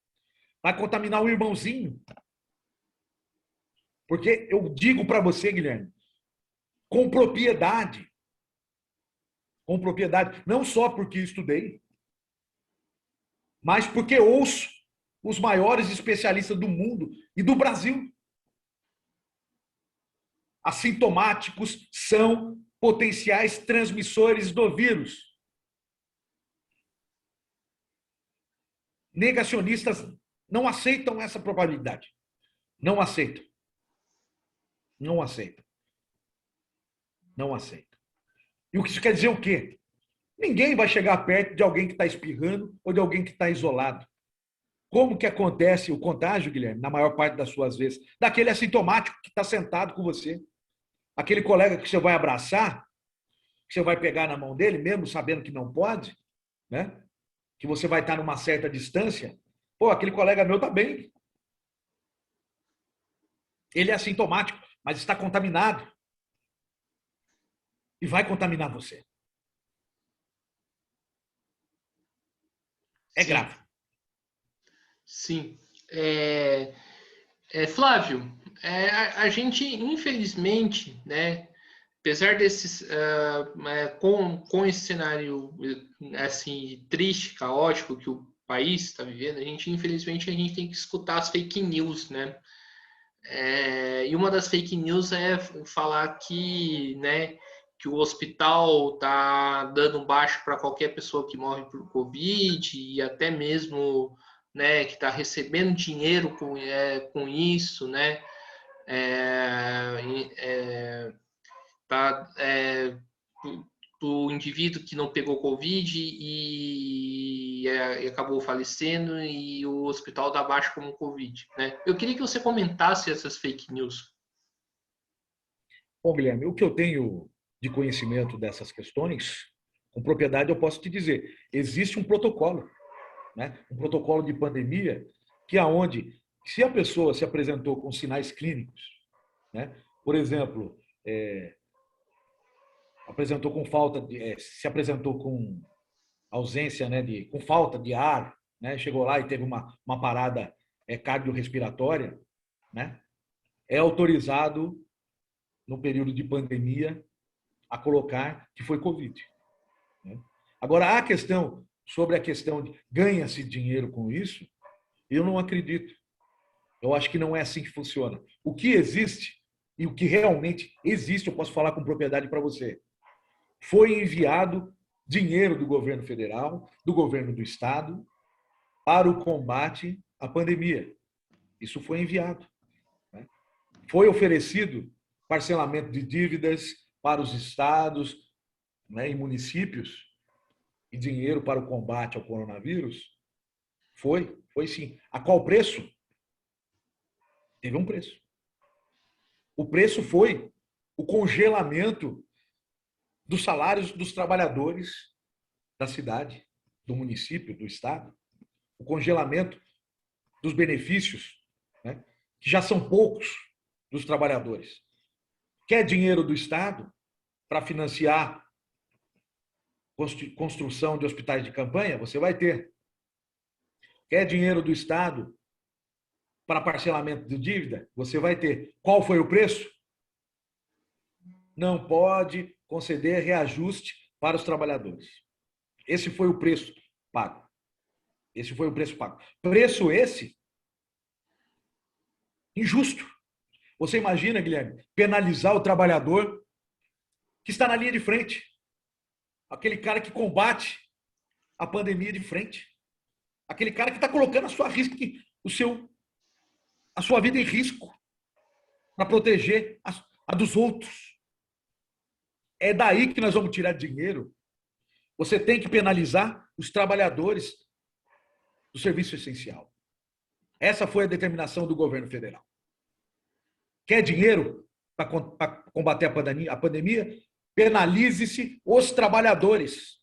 vai contaminar o irmãozinho. Porque eu digo para você, Guilherme, com propriedade, não só porque estudei, mas porque ouço os maiores especialistas do mundo e do Brasil. Assintomáticos são potenciais transmissores do vírus. Negacionistas não aceitam essa probabilidade. Não aceitam. Não aceitam. Não aceitam. E o que isso quer dizer o quê? Ninguém vai chegar perto de alguém que está espirrando ou de alguém que está isolado. Como que acontece o contágio, Guilherme, na maior parte das suas vezes? Daquele assintomático que está sentado com você. Aquele colega que você vai abraçar, que você vai pegar na mão dele, mesmo sabendo que não pode, né? Que você vai estar numa certa distância. Pô, aquele colega meu está bem. Ele é assintomático, mas está contaminado. E vai contaminar você. É grave. Sim. Flávio, a gente, infelizmente, né, apesar desses, com esse cenário assim, triste, caótico que o país está vivendo, infelizmente, a gente tem que escutar as fake news, né? E uma das fake news é falar que, né, que o hospital está dando baixo para qualquer pessoa que morre por Covid e até mesmo, né, que está recebendo dinheiro com isso, né? Do indivíduo que não pegou Covid e acabou falecendo e o hospital dá baixo como Covid, né? Eu queria que você comentasse essas fake news. Bom, Guilherme, o que eu tenho de conhecimento dessas questões, com propriedade eu posso te dizer, existe um protocolo, né? Um protocolo de pandemia que aonde, se a pessoa se apresentou com sinais clínicos, né? Por exemplo, apresentou com falta de, se apresentou com ausência, né, com falta de ar, né? Chegou lá e teve uma parada cardiorrespiratória, né? É autorizado no período de pandemia a colocar que foi Covid. Né? Agora, sobre a questão de ganha-se dinheiro com isso, eu não acredito. Eu acho que não é assim que funciona. O que existe, e o que realmente existe, eu posso falar com propriedade para você, foi enviado dinheiro do governo federal, do governo do estado, para o combate à pandemia. Isso foi enviado. Né? Foi oferecido parcelamento de dívidas para os estados, né, e municípios, e dinheiro para o combate ao coronavírus? Foi sim. A qual preço? Teve um preço. O preço foi o congelamento dos salários dos trabalhadores da cidade, do município, do estado, o congelamento dos benefícios, né, que já são poucos dos trabalhadores. Quer dinheiro do estado para financiar construção de hospitais de campanha? Você vai ter. Quer dinheiro do estado para parcelamento de dívida? Você vai ter. Qual foi o preço? Não pode conceder reajuste para os trabalhadores. Esse foi o preço pago. Esse foi o preço pago. Preço esse injusto. Você imagina, Guilherme, penalizar o trabalhador que está na linha de frente. Aquele cara que combate a pandemia de frente. Aquele cara que está colocando a sua vida em risco para proteger a dos outros. É daí que nós vamos tirar dinheiro. Você tem que penalizar os trabalhadores do serviço essencial. Essa foi a determinação do governo federal. Quer dinheiro para combater a pandemia? Penalize-se os trabalhadores,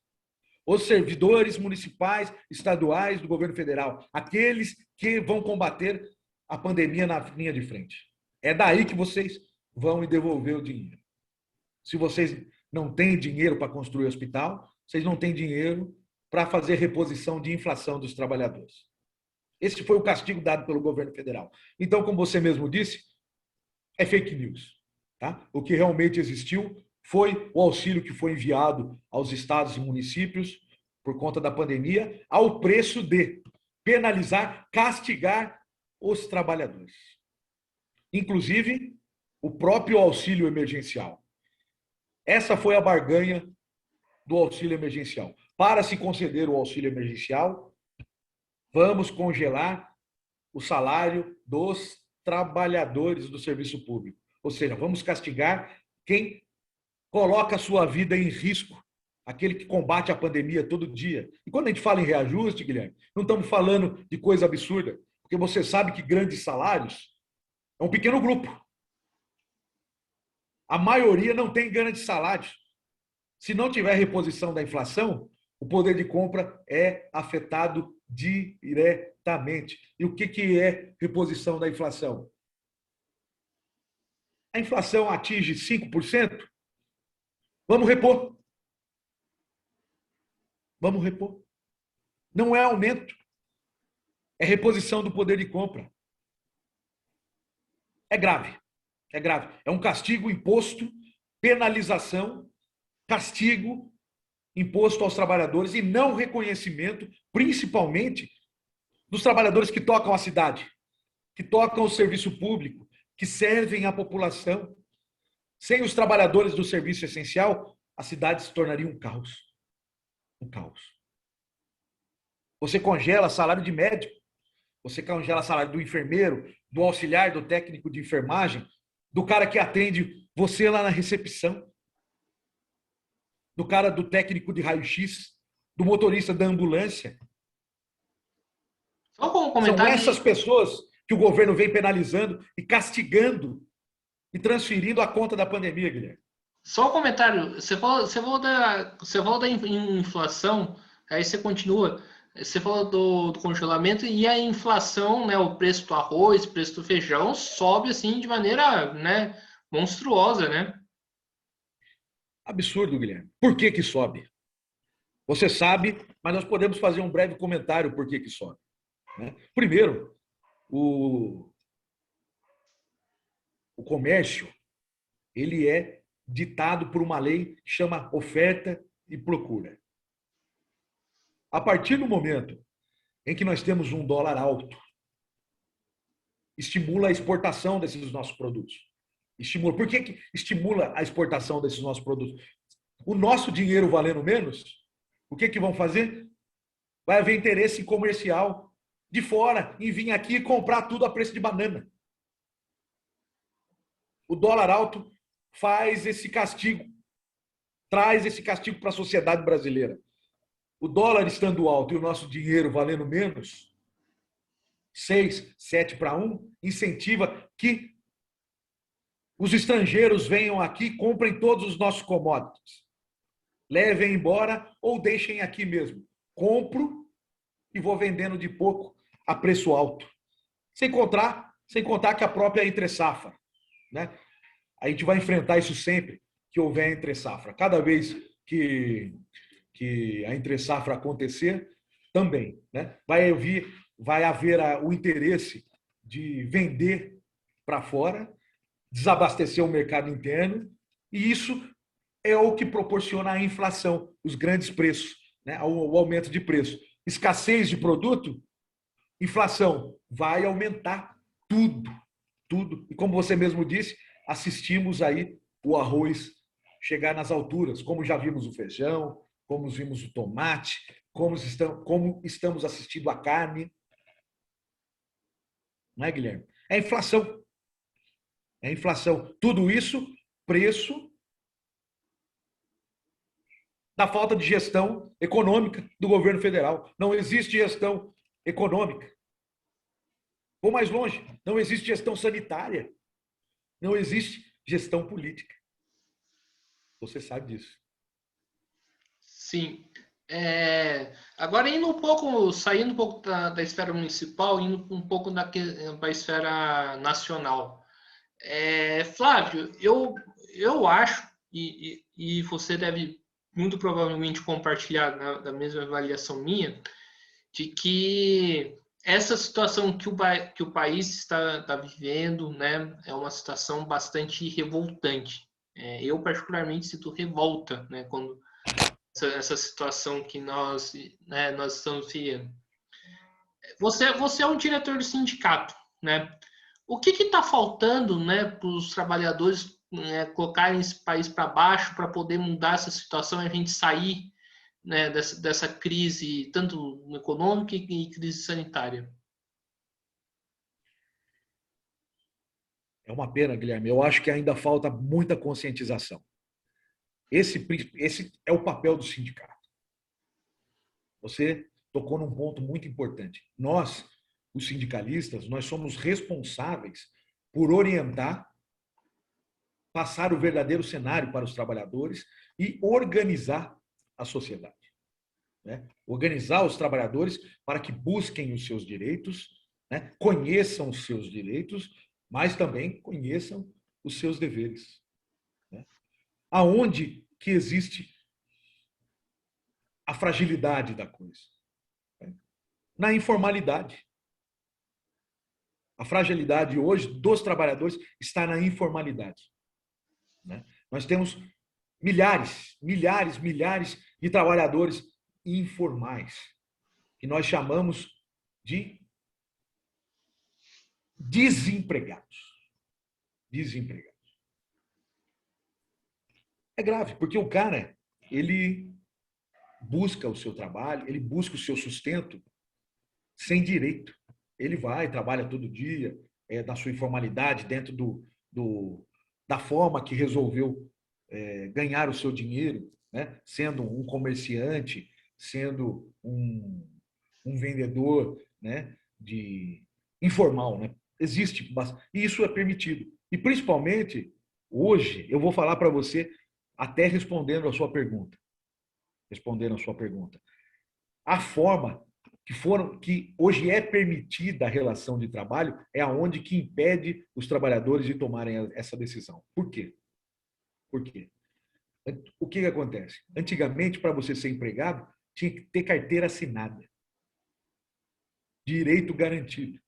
os servidores municipais, estaduais do governo federal, aqueles que vão combater a pandemia na linha de frente. É daí que vocês vão me devolver o dinheiro. Se vocês não têm dinheiro para construir hospital, vocês não têm dinheiro para fazer reposição de inflação dos trabalhadores. Esse foi o castigo dado pelo governo federal. Então, como você mesmo disse, é fake news. Tá? O que realmente existiu foi o auxílio que foi enviado aos estados e municípios por conta da pandemia, ao preço de penalizar, castigar os trabalhadores. Inclusive, o próprio auxílio emergencial. Essa foi a barganha do auxílio emergencial. Para se conceder o auxílio emergencial, vamos congelar o salário dos trabalhadores do serviço público. Ou seja, vamos castigar quem coloca a sua vida em risco, aquele que combate a pandemia todo dia. E quando a gente fala em reajuste, Guilherme, não estamos falando de coisa absurda, porque você sabe que grandes salários é um pequeno grupo. A maioria não tem grandes salários. Se não tiver reposição da inflação, o poder de compra é afetado diretamente. E o que é reposição da inflação? A inflação atinge 5%, vamos repor. Vamos repor. Não é aumento, é reposição do poder de compra. É grave, é grave. É um castigo imposto, penalização, castigo imposto aos trabalhadores e não reconhecimento, principalmente, dos trabalhadores que tocam a cidade, que tocam o serviço público, que servem à população. Sem os trabalhadores do serviço essencial, a cidade se tornaria um caos. Um caos. Você congela salário de médico, você congela salário do enfermeiro, do auxiliar, do técnico de enfermagem, do cara que atende você lá na recepção, do técnico de raio-x, do motorista da ambulância. Só com um São comentário. essas pessoas que o governo vem penalizando e castigando e transferindo a conta da pandemia, Guilherme. Só um comentário. Você falou da inflação, aí você continua. Você falou do congelamento e a inflação, né, o preço do arroz, o preço do feijão sobe assim de maneira, né, monstruosa, né? Absurdo, Guilherme. Por que sobe? Você sabe, mas nós podemos fazer um breve comentário por que sobe. Né? Primeiro, o comércio, ele é ditado por uma lei que chama oferta e procura. A partir do momento em que nós temos um dólar alto, estimula a exportação desses nossos produtos. Estimula. Por que estimula a exportação desses nossos produtos? O nosso dinheiro valendo menos, o que vão fazer? Vai haver interesse comercial de fora em vir aqui e comprar tudo a preço de banana. O dólar alto faz esse castigo, traz esse castigo para a sociedade brasileira. O dólar estando alto e o nosso dinheiro valendo menos, 6, 7 para 1, incentiva que os estrangeiros venham aqui, comprem todos os nossos commodities. Levem embora ou deixem aqui mesmo. Compro e vou vendendo de pouco a preço alto. Sem contar que a própria entre-safra, né? A gente vai enfrentar isso sempre que houver entre-safra. Cada vez que a entre-safra acontecer, também, né? Vai haver o interesse de vender para fora, desabastecer o mercado interno, e isso é o que proporciona a inflação, os grandes preços, né? O aumento de preço. Escassez de produto, inflação, vai aumentar tudo, tudo. E como você mesmo disse, assistimos aí o arroz chegar nas alturas, como já vimos o feijão, como vimos o tomate, como estamos assistindo a carne. Não é, Guilherme? É inflação. É inflação. Tudo isso, preço da falta de gestão econômica do governo federal. Não existe gestão econômica. Vou mais longe, não existe gestão sanitária. Não existe gestão política. Você sabe disso. Sim. Agora indo um pouco, saindo um pouco da esfera municipal, indo um pouco para a esfera nacional. Flávio, eu acho, e você deve muito provavelmente compartilhar da mesma avaliação minha, de que essa situação que o país está vivendo, né, é uma situação bastante revoltante. Eu, particularmente, sinto revolta, né, quando essa situação que nós estamos vivendo. Você é um diretor do sindicato, né? O que está faltando, né, para os trabalhadores, né, colocarem esse país para baixo para poder mudar essa situação e a gente sair, né, dessa crise, tanto econômica e crise sanitária? É uma pena, Guilherme. Eu acho que ainda falta muita conscientização. Esse é o papel do sindicato. Você tocou num ponto muito importante. Nós, os sindicalistas, nós somos responsáveis por orientar, passar o verdadeiro cenário para os trabalhadores e organizar a sociedade. Né? Organizar os trabalhadores para que busquem os seus direitos, né? Conheçam os seus direitos, mas também conheçam os seus deveres. Né? Aonde que existe a fragilidade da coisa? Na informalidade. A fragilidade hoje dos trabalhadores está na informalidade. Né? Nós temos milhares de trabalhadores informais, que nós chamamos de desempregados. Desempregados. É grave, porque o cara, ele busca o seu trabalho, ele busca o seu sustento sem direito. Ele vai, trabalha todo dia, na sua informalidade, dentro da forma que resolveu ganhar o seu dinheiro, né? Sendo um comerciante, sendo um vendedor, né? Informal. Né? Existe, e isso é permitido. E principalmente, hoje, eu vou falar para você, até respondendo a sua pergunta. A forma que hoje é permitida a relação de trabalho é aonde que impede os trabalhadores de tomarem essa decisão. Por quê? Por quê? O que acontece? Antigamente, para você ser empregado, tinha que ter carteira assinada. Direito garantido.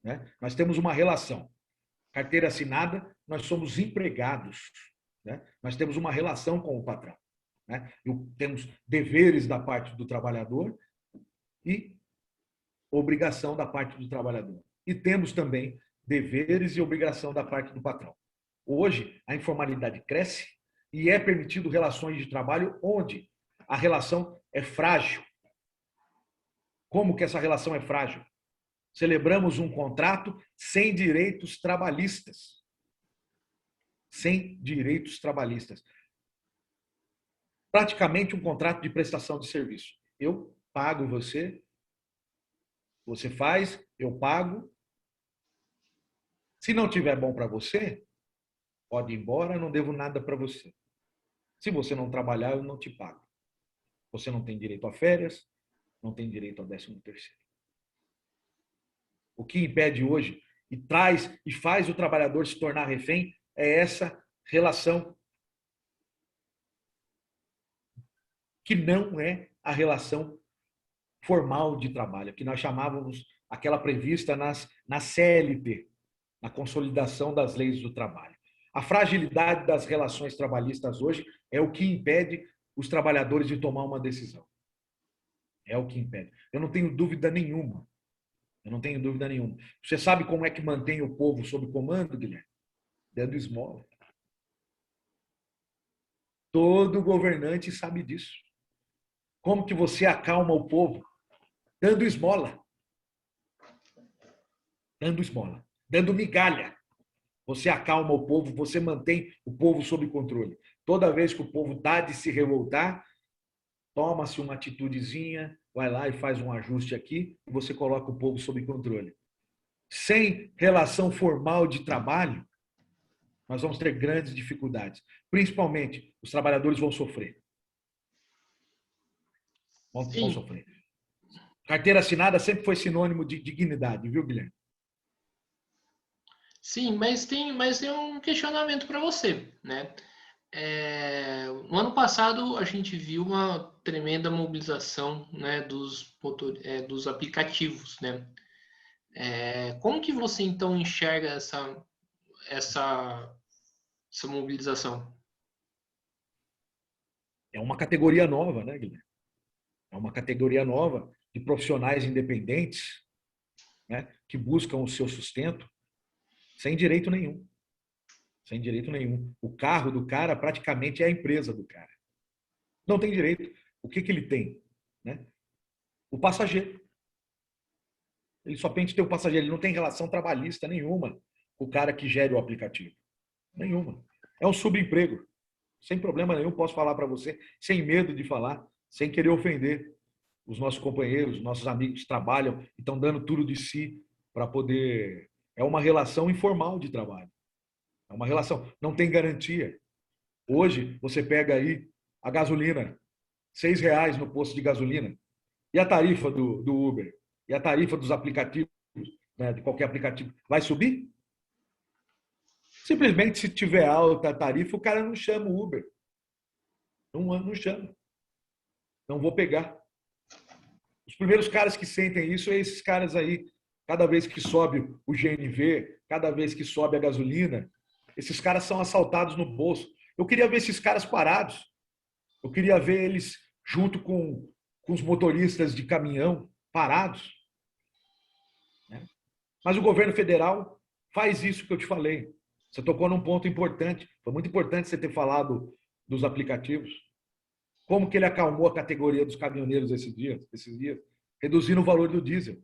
Né? Nós temos uma relação. Carteira assinada, nós somos empregados. né? Nós temos uma relação com o patrão, né? Temos deveres da parte do trabalhador e obrigação da parte do trabalhador. E temos também deveres e obrigação da parte do patrão. Hoje, a informalidade cresce e é permitido relações de trabalho onde a relação é frágil. Como que essa relação é frágil? Celebramos um contrato sem direitos trabalhistas. Sem direitos trabalhistas. Praticamente um contrato de prestação de serviço. Eu pago você, você faz, eu pago. Se não tiver bom para você, pode ir embora, eu não devo nada para você. Se você não trabalhar, eu não te pago. Você não tem direito a férias, não tem direito ao 13º. O que impede hoje e traz e faz o trabalhador se tornar refém é essa relação que não é a relação formal de trabalho, que nós chamávamos aquela prevista na CLT, na consolidação das leis do trabalho. A fragilidade das relações trabalhistas hoje é o que impede os trabalhadores de tomar uma decisão. É o que impede. Eu não tenho dúvida nenhuma. Eu não tenho dúvida nenhuma. Você sabe como é que mantém o povo sob comando, Guilherme? Dando esmola. Todo governante sabe disso. Como que você acalma o povo? Dando esmola. Dando esmola. Dando migalha. Você acalma o povo, você mantém o povo sob controle. Toda vez que o povo está de se revoltar, toma-se uma atitudezinha, vai lá e faz um ajuste aqui e você coloca o povo sob controle. Sem relação formal de trabalho, nós vamos ter grandes dificuldades. Principalmente, os trabalhadores vão sofrer. Vão sofrer. Carteira assinada sempre foi sinônimo de dignidade, viu, Guilherme? Sim, mas tem um questionamento para você, né? No ano passado a gente viu uma tremenda mobilização, né, dos aplicativos, né? Como que você então enxerga essa mobilização? É uma categoria nova, né, Guilherme? É uma categoria nova de profissionais independentes, né, que buscam o seu sustento sem direito nenhum. Sem direito nenhum. O carro do cara praticamente é a empresa do cara. Não tem direito. O que ele tem? Né? O passageiro. Ele só tem que ter o passageiro. Ele não tem relação trabalhista nenhuma com o cara que gere o aplicativo. Nenhuma. É um subemprego. Sem problema nenhum, posso falar para você, sem medo de falar, sem querer ofender os nossos companheiros, nossos amigos que trabalham e estão dando tudo de si para poder... É uma relação informal de trabalho. É uma relação, não tem garantia. Hoje, você pega aí a gasolina, R$ 6 no posto de gasolina. E a tarifa do Uber? E a tarifa dos aplicativos, né, de qualquer aplicativo, vai subir? Simplesmente, se tiver alta a tarifa, o cara não chama o Uber. Não chama. Não vou pegar. Os primeiros caras que sentem isso é esses caras aí. Cada vez que sobe o GNV, cada vez que sobe a gasolina, esses caras são assaltados no bolso. Eu queria ver esses caras parados. Eu queria ver eles junto com os motoristas de caminhão parados. Mas o governo federal faz isso que eu te falei. Você tocou num ponto importante. Foi muito importante você ter falado dos aplicativos. Como que ele acalmou a categoria dos caminhoneiros esses dias? Reduzindo o valor do diesel.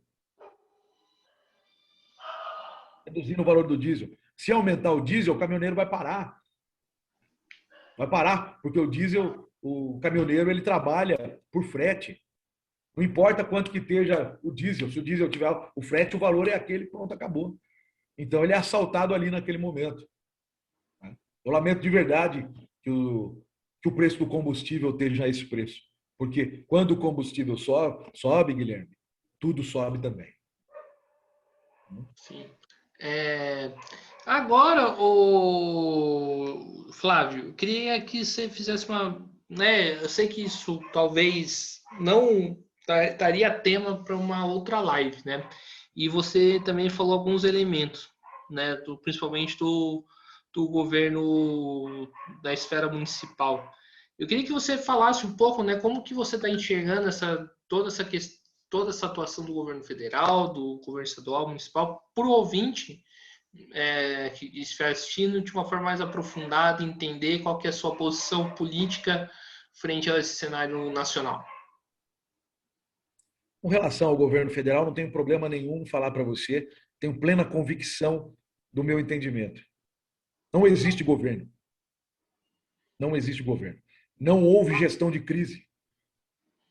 Reduzindo o valor do diesel. Se aumentar o diesel, o caminhoneiro vai parar. Vai parar, porque o diesel, o caminhoneiro, ele trabalha por frete. Não importa quanto que esteja o diesel. Se o diesel tiver o frete, o valor é aquele, pronto, acabou. Então, ele é assaltado ali naquele momento. Eu lamento de verdade que o preço do combustível esteja esse preço. Porque quando o combustível sobe, Guilherme, tudo sobe também. Sim. Agora, o Flávio, eu queria que você fizesse uma, né? Eu sei que isso talvez não estaria tema para uma outra live, né? E você também falou alguns elementos, né? Principalmente do do governo da esfera municipal. Eu queria que você falasse um pouco, né, como que você está enxergando toda essa atuação do governo federal, do governo estadual, municipal, para o ouvinte que estiver assistindo de uma forma mais aprofundada, entender qual que é a sua posição política frente a esse cenário nacional. Com relação ao governo federal, não tenho problema nenhum em falar para você, tenho plena convicção do meu entendimento. Não existe governo. Não existe governo. Não houve gestão de crise.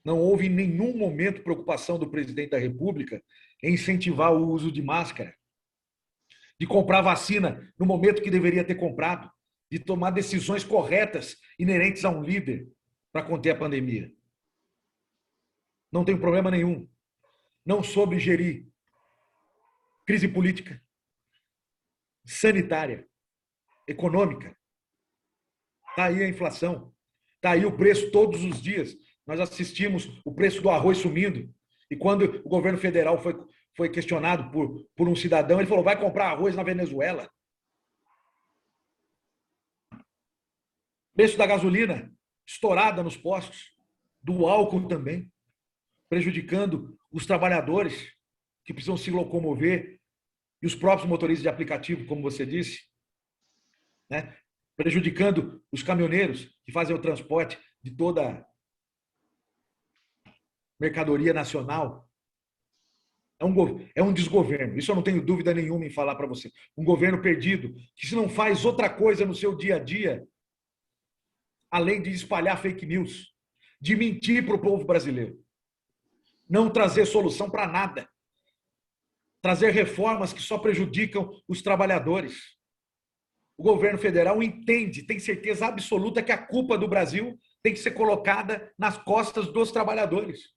Não houve em nenhum momento preocupação do presidente da República em incentivar o uso de máscara, de comprar vacina no momento que deveria ter comprado, de tomar decisões corretas inerentes a um líder para conter a pandemia. Não tenho problema nenhum. Não soube gerir crise política, sanitária, econômica. Está aí a inflação. Está aí o preço todos os dias. Nós assistimos o preço do arroz sumindo. E quando o governo federal foi questionado por um cidadão, ele falou, vai comprar arroz na Venezuela. Preço da gasolina estourada nos postos, do álcool também, prejudicando os trabalhadores que precisam se locomover e os próprios motoristas de aplicativo, como você disse, né? Prejudicando os caminhoneiros que fazem o transporte de toda a mercadoria nacional. É um desgoverno. Isso eu não tenho dúvida nenhuma em falar para você. Um governo perdido, que se não faz outra coisa no seu dia a dia, além de espalhar fake news, de mentir para o povo brasileiro, não trazer solução para nada, trazer reformas que só prejudicam os trabalhadores. O governo federal entende, tem certeza absoluta que a culpa do Brasil tem que ser colocada nas costas dos trabalhadores.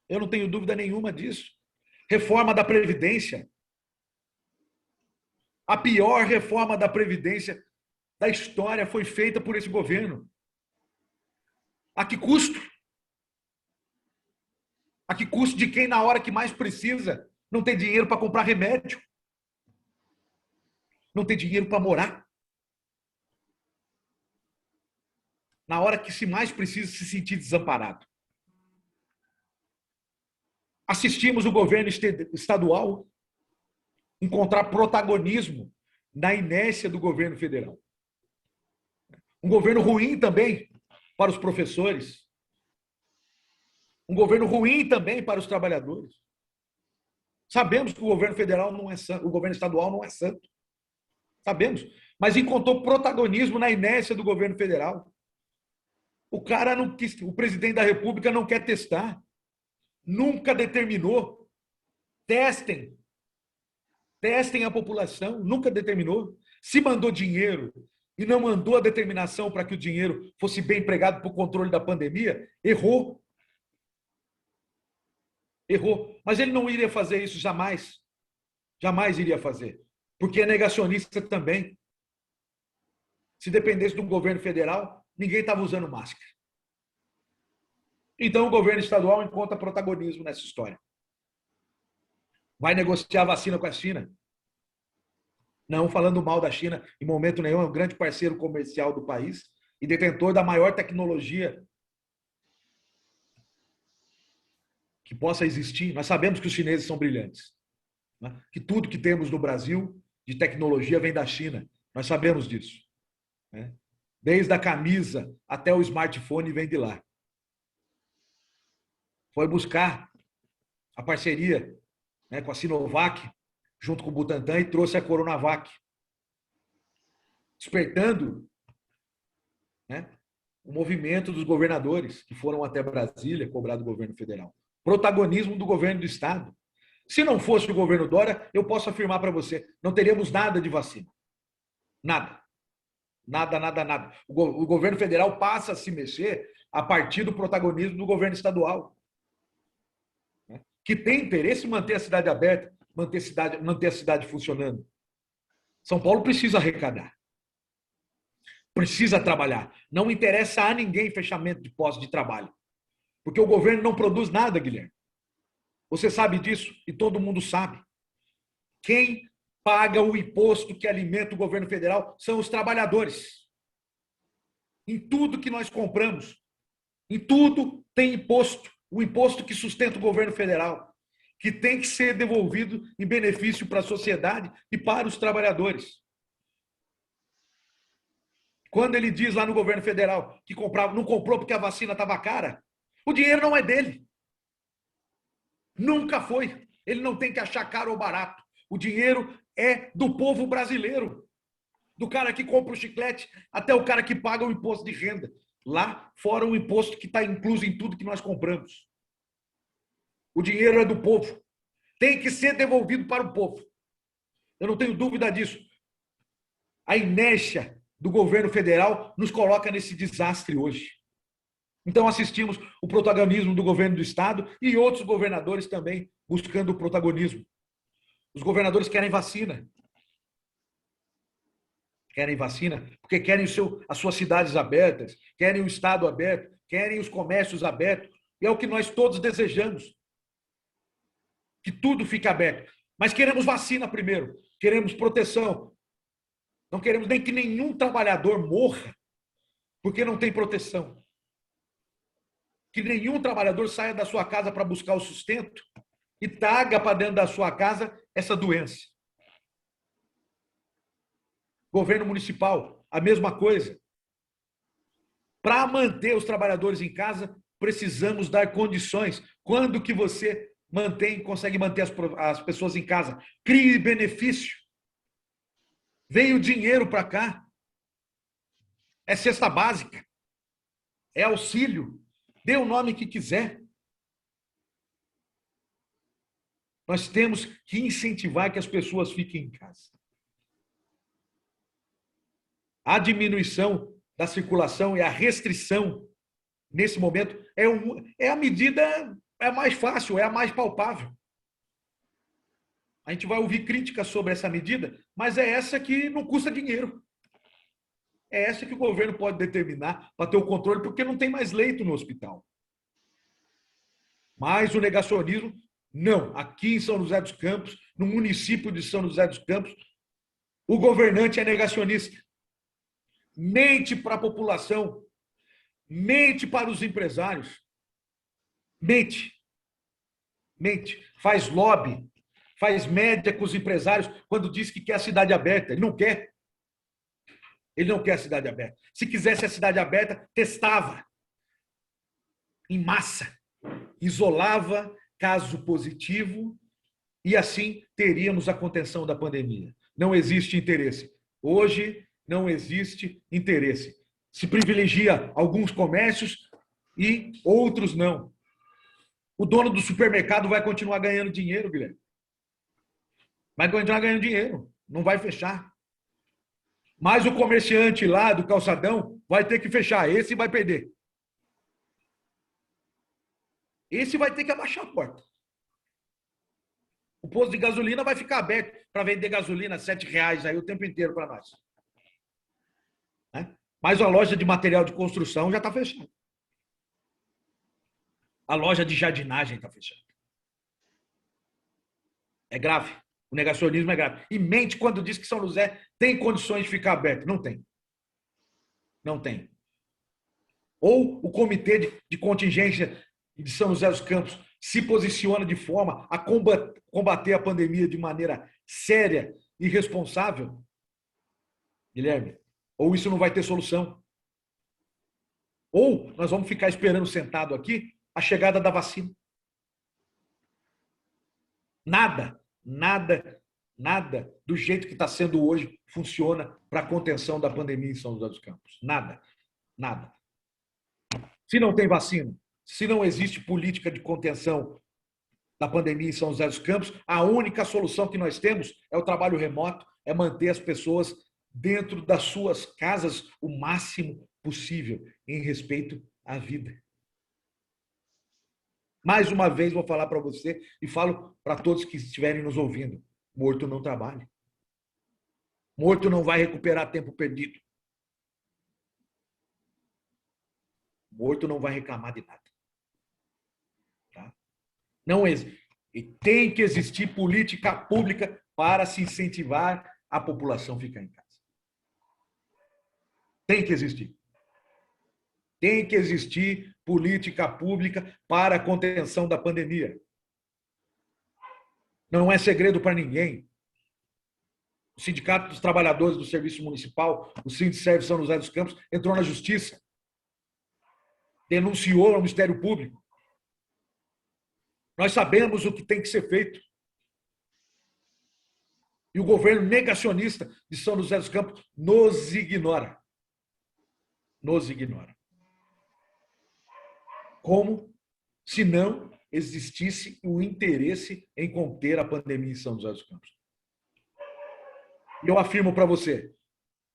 Eu não tenho dúvida nenhuma disso. Reforma da Previdência. A pior reforma da Previdência da história foi feita por esse governo. A que custo? A que custo de quem, na hora que mais precisa, não tem dinheiro para comprar remédio? Não tem dinheiro para morar? Na hora que se mais precisa se sentir desamparado. Assistimos o governo estadual encontrar protagonismo na inércia do governo federal. Um governo ruim também para os professores. Um governo ruim também para os trabalhadores. Sabemos que o governo federal não é santo, o governo estadual não é santo. Sabemos. Mas encontrou protagonismo na inércia do governo federal. O cara não quis, o presidente da República não quer testar. Nunca determinou. Testem. Testem a população. Nunca determinou. Se mandou dinheiro e não mandou a determinação para que o dinheiro fosse bem empregado para o controle da pandemia, errou. Errou. Mas ele não iria fazer isso jamais. Jamais iria fazer. Porque é negacionista também. Se dependesse do governo federal, ninguém estava usando máscara. Então o governo estadual encontra protagonismo nessa história. Vai negociar vacina com a China. Não falando mal da China, em momento nenhum, é um grande parceiro comercial do país e detentor da maior tecnologia que possa existir. Nós sabemos que os chineses são brilhantes. Né? Que tudo que temos no Brasil de tecnologia vem da China. Nós sabemos disso. Né? Desde a camisa até o smartphone vem de lá. Foi buscar a parceria, né, com a Sinovac, junto com o Butantan, e trouxe a Coronavac. Despertando, né, o movimento dos governadores que foram até Brasília cobrar do governo federal. Protagonismo do governo do Estado. Se não fosse o governo Dória, eu posso afirmar para você, não teríamos nada de vacina. Nada. Nada, nada, nada. O governo federal passa a se mexer a partir do protagonismo do governo estadual, né, que tem interesse em manter a cidade aberta, manter a cidade funcionando. São Paulo precisa arrecadar. Precisa trabalhar. Não interessa a ninguém fechamento de postos de trabalho. Porque o governo não produz nada, Guilherme. Você sabe disso e todo mundo sabe. Quem paga o imposto que alimenta o governo federal são os trabalhadores. Em tudo que nós compramos, em tudo tem imposto. O imposto que sustenta o governo federal, que tem que ser devolvido em benefício para a sociedade e para os trabalhadores. Quando ele diz lá no governo federal que comprava, não comprou porque a vacina estava cara, o dinheiro não é dele. Nunca foi. Ele não tem que achar caro ou barato. O dinheiro é do povo brasileiro. Do cara que compra o chiclete até o cara que paga o imposto de renda. Lá fora o imposto que está incluso em tudo que nós compramos. O dinheiro é do povo. Tem que ser devolvido para o povo. Eu não tenho dúvida disso. A inércia do governo federal nos coloca nesse desastre hoje. Então assistimos o protagonismo do governo do estado e outros governadores também buscando o protagonismo. Os governadores querem vacina. Querem vacina porque querem as suas cidades abertas, querem o estado aberto, querem os comércios abertos. E é o que nós todos desejamos. Que tudo fique aberto. Mas queremos vacina primeiro. Queremos proteção. Não queremos nem que nenhum trabalhador morra porque não tem proteção. Que nenhum trabalhador saia da sua casa para buscar o sustento e traga para dentro da sua casa essa doença. Governo municipal, a mesma coisa. Para manter os trabalhadores em casa, precisamos dar condições. Quando que você consegue manter as pessoas em casa? Crie benefício. Veio dinheiro para cá. É cesta básica. É auxílio. Dê o nome que quiser. Nós temos que incentivar que as pessoas fiquem em casa. A diminuição da circulação e a restrição, nesse momento, é a medida mais fácil, é a mais palpável. A gente vai ouvir críticas sobre essa medida, mas é essa que não custa dinheiro. É essa que o governo pode determinar para ter o controle, porque não tem mais leito no hospital. Mas o negacionismo, não. Aqui em São José dos Campos, no município de São José dos Campos, o governante é negacionista. Mente para a população, mente para os empresários, mente, faz lobby, faz média com os empresários quando diz que quer a cidade aberta. Ele não quer. Ele não quer a cidade aberta. Se quisesse a cidade aberta, testava em massa, isolava caso positivo e assim teríamos a contenção da pandemia. Não existe interesse. Hoje não existe interesse. Se privilegia alguns comércios e outros não. O dono do supermercado vai continuar ganhando dinheiro, Guilherme. Vai continuar ganhando dinheiro. Não vai fechar. Mas o comerciante lá do calçadão vai ter que fechar. Esse vai perder. Esse vai ter que abaixar a porta. O posto de gasolina vai ficar aberto para vender gasolina a R$7 aí o tempo inteiro para nós. Mas a loja de material de construção já está fechada. A loja de jardinagem está fechada. É grave. O negacionismo é grave. E mente quando diz que São José tem condições de ficar aberto. Não tem. Não tem. Ou o comitê de contingência de São José dos Campos se posiciona de forma a combater a pandemia de maneira séria e responsável, Guilherme, ou isso não vai ter solução. Ou nós vamos ficar esperando sentado aqui a chegada da vacina. Nada do jeito que está sendo hoje funciona para a contenção da pandemia em São José dos Campos. Nada. Se não tem vacina, se não existe política de contenção da pandemia em São José dos Campos, a única solução que nós temos é o trabalho remoto, é manter as pessoas dentro das suas casas o máximo possível, em respeito à vida. Mais uma vez vou falar para você e falo para todos que estiverem nos ouvindo: morto não trabalha. Morto não vai recuperar tempo perdido. Morto não vai reclamar de nada. Tá? Não existe. E tem que existir política pública para se incentivar a população a ficar em casa. Tem que existir. Tem que existir política pública para a contenção da pandemia. Não é segredo para ninguém. O Sindicato dos Trabalhadores do Serviço Municipal, o Sindserv São José dos Campos, entrou na Justiça, denunciou ao Ministério Público. Nós sabemos o que tem que ser feito. E o governo negacionista de São José dos Campos nos ignora. Nos ignora. Como se não existisse o interesse em conter a pandemia em São José dos Campos. E eu afirmo para você,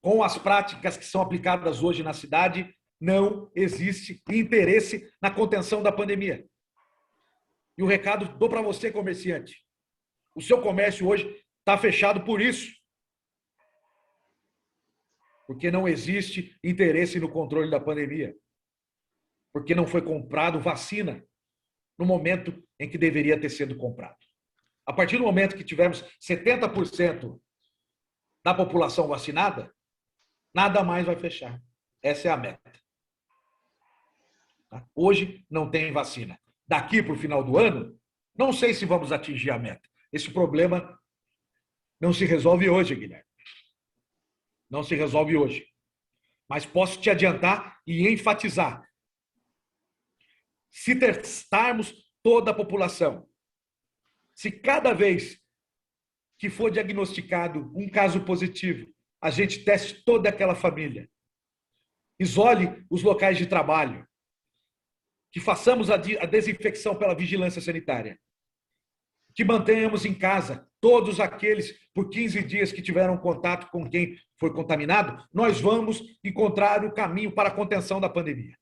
com as práticas que são aplicadas hoje na cidade, não existe interesse na contenção da pandemia. E o recado dou para você, comerciante. O seu comércio hoje está fechado por isso. Porque não existe interesse no controle da pandemia. Porque não foi comprado vacina no momento em que deveria ter sido comprado. A partir do momento que tivermos 70% da população vacinada, nada mais vai fechar. Essa é a meta. Hoje não tem vacina. Daqui para o final do ano, não sei se vamos atingir a meta. Esse problema não se resolve hoje, Guilherme. Não se resolve hoje. Mas posso te adiantar e enfatizar. Se testarmos toda a população, se cada vez que for diagnosticado um caso positivo, a gente teste toda aquela família, isole os locais de trabalho, que façamos a desinfecção pela vigilância sanitária, que mantenhamos em casa todos aqueles por 15 dias que tiveram contato com quem foi contaminado, nós vamos encontrar o caminho para a contenção da pandemia.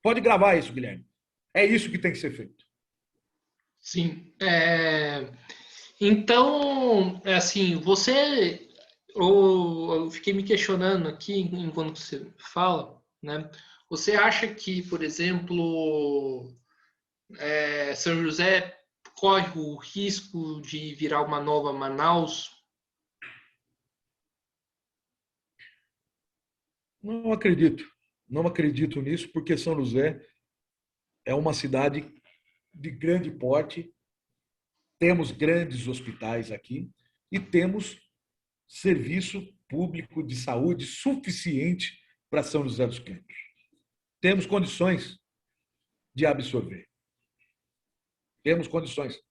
Pode gravar isso, Guilherme. É isso que tem que ser feito. Sim. Então, assim, eu fiquei me questionando aqui enquanto você fala, né? Você acha que, por exemplo, São José corre o risco de virar uma nova Manaus? Não acredito. Não acredito nisso, porque São José é uma cidade de grande porte, temos grandes hospitais aqui e temos serviço público de saúde suficiente para São José dos Campos. Temos condições de absorver. Temos condições.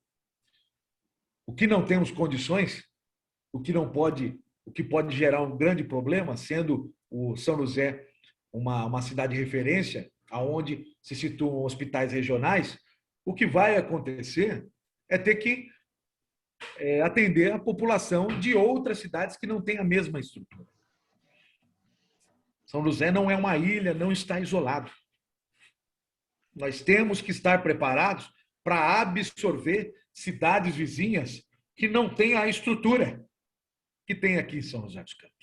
O que não temos condições, o que pode gerar um grande problema, sendo o São José uma cidade de referência, aonde se situam hospitais regionais, o que vai acontecer é ter que atender a população de outras cidades que não têm a mesma estrutura. São José não é uma ilha, não está isolado. Nós temos que estar preparados para absorver cidades vizinhas que não têm a estrutura que tem aqui em São José dos Campos.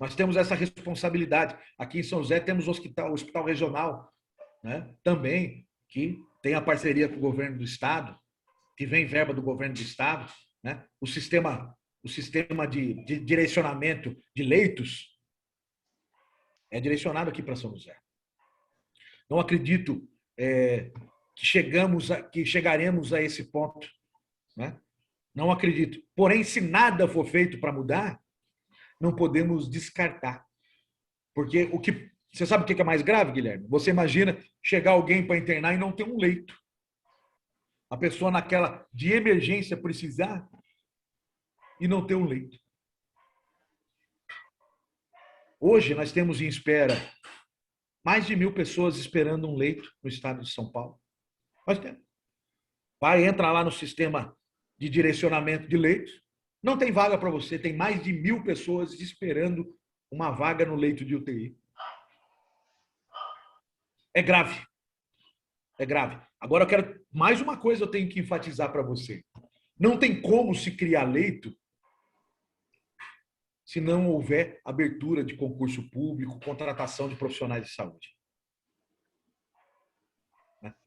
Nós temos essa responsabilidade. Aqui em São José temos o hospital regional, né? Também, que tem a parceria com o governo do estado, que vem verba do governo do estado, né? O sistema de direcionamento de leitos é direcionado aqui para São José. Não acredito que chegaremos a esse ponto, né? Não acredito. Porém, se nada for feito para mudar, não podemos descartar. Porque você sabe o que é mais grave, Guilherme? Você imagina chegar alguém para internar e não ter um leito. A pessoa naquela de emergência precisar e não ter um leito. Hoje nós temos em espera mais de 1.000 pessoas esperando um leito no estado de São Paulo. Nós temos. Vai, entra lá no sistema de direcionamento de leitos, não tem vaga para você, tem mais de 1.000 pessoas esperando uma vaga no leito de UTI. É grave. É grave. Agora, mais uma coisa eu tenho que enfatizar para você. Não tem como se criar leito se não houver abertura de concurso público, contratação de profissionais de saúde.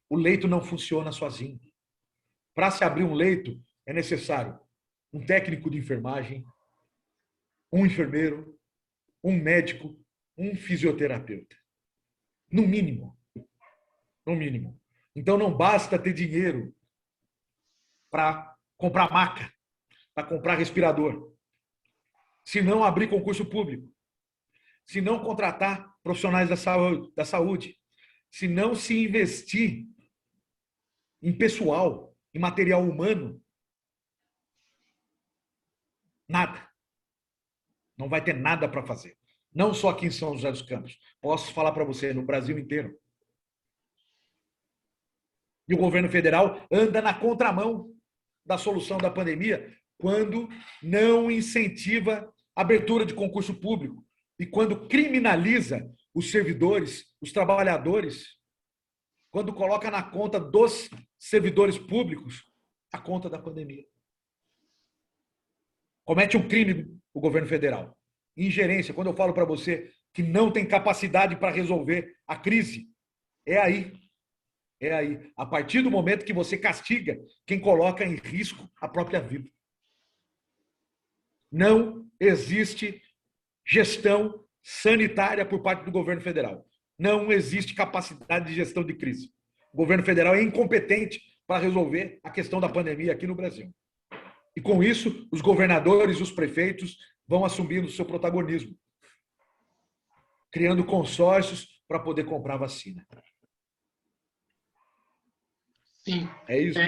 O leito não funciona sozinho. Para se abrir um leito, é necessário um técnico de enfermagem, um enfermeiro, um médico, um fisioterapeuta. No mínimo. No mínimo. Então não basta ter dinheiro para comprar maca, para comprar respirador, se não abrir concurso público, se não contratar profissionais da saúde, se não se investir em pessoal, em material humano, nada. Não vai ter nada para fazer. Não só aqui em São José dos Campos. Posso falar para você, no Brasil inteiro. E o governo federal anda na contramão da solução da pandemia quando não incentiva a abertura de concurso público e quando criminaliza os servidores, os trabalhadores, quando coloca na conta dos servidores públicos a conta da pandemia. Comete um crime o governo federal. Ingerência. Quando eu falo para você que não tem capacidade para resolver a crise, é aí. É aí. A partir do momento que você castiga quem coloca em risco a própria vida. Não existe gestão sanitária por parte do governo federal. Não existe capacidade de gestão de crise. O governo federal é incompetente para resolver a questão da pandemia aqui no Brasil. E com isso, os governadores e os prefeitos vão assumindo o seu protagonismo, criando consórcios para poder comprar vacina. Sim. É isso.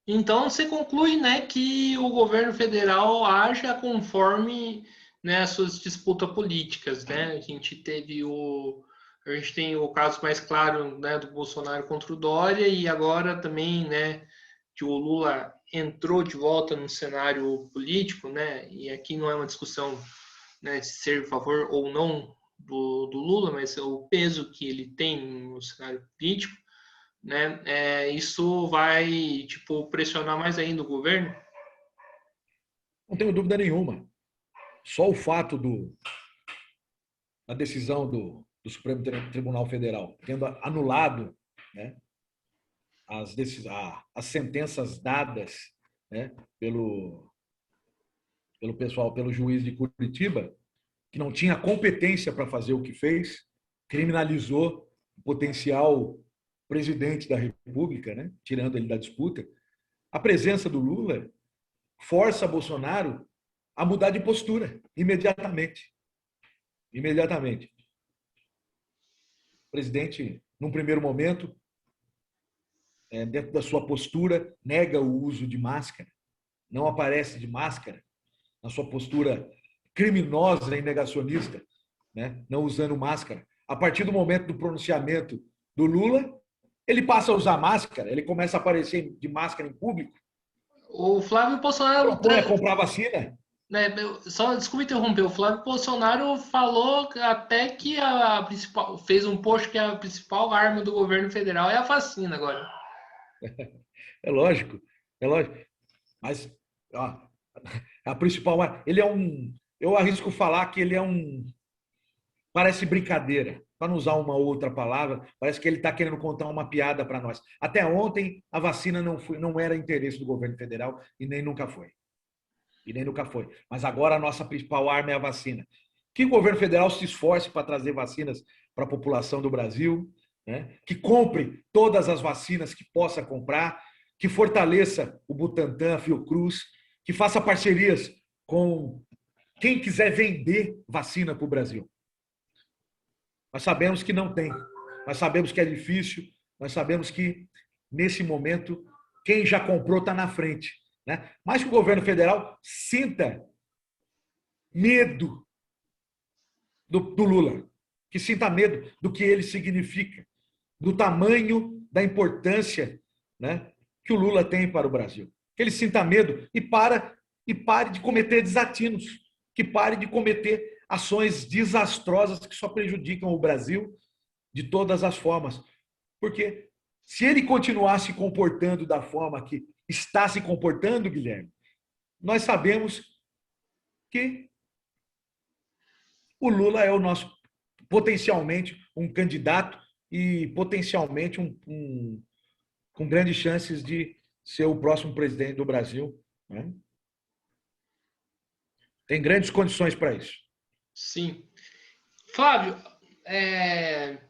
Então, você conclui, né, que o governo federal aja conforme, né, as suas disputas políticas, né? A gente tem o caso mais claro, né, do Bolsonaro contra o Dória e agora também, né, que o Lula entrou de volta no cenário político, né? E aqui não é uma discussão, né, de ser a favor ou não do Lula, mas o peso que ele tem no cenário político, né? Isso vai, tipo, pressionar mais ainda o governo? Não tenho dúvida nenhuma. Só o fato da decisão do Supremo Tribunal Federal tendo anulado, né, as sentenças dadas, né, pelo pessoal, pelo juiz de Curitiba, que não tinha competência para fazer o que fez, criminalizou o potencial presidente da República, né, tirando ele da disputa. A presença do Lula força Bolsonaro a mudar de postura imediatamente. Imediatamente. O presidente, num primeiro momento, dentro da sua postura, nega o uso de máscara, não aparece de máscara, na sua postura criminosa e negacionista, né? Não usando máscara. A partir do momento do pronunciamento do Lula, ele passa a usar máscara, ele começa a aparecer de máscara em público. O Flávio Bolsonaro... propõe a comprar vacina. Né, só desculpa interromper, o Flávio Bolsonaro falou até que a principal, fez um post que a principal arma do governo federal é a vacina agora. É lógico, é lógico. Mas ó, a principal, ele é eu arrisco falar que ele é parece brincadeira, para não usar uma outra palavra, parece que ele está querendo contar uma piada para nós. Até ontem a vacina não era interesse do governo federal e nem nunca foi. Mas agora a nossa principal arma é a vacina. Que o governo federal se esforce para trazer vacinas para a população do Brasil, né? Que compre todas as vacinas que possa comprar, que fortaleça o Butantan, a Fiocruz, que faça parcerias com quem quiser vender vacina para o Brasil. Nós sabemos que não tem, nós sabemos que é difícil, nós sabemos que, nesse momento, quem já comprou está na frente. Né? Mas que o governo federal sinta medo do Lula, que sinta medo do que ele significa, do tamanho da importância, né, que o Lula tem para o Brasil. Que ele sinta medo e pare de cometer desatinos, que pare de cometer ações desastrosas que só prejudicam o Brasil de todas as formas. Porque se ele continuar se comportando da forma que está se comportando, Guilherme, nós sabemos que o Lula é o nosso, potencialmente, um candidato e potencialmente com grandes chances de ser o próximo presidente do Brasil. Né? Tem grandes condições para isso. Sim. Flávio,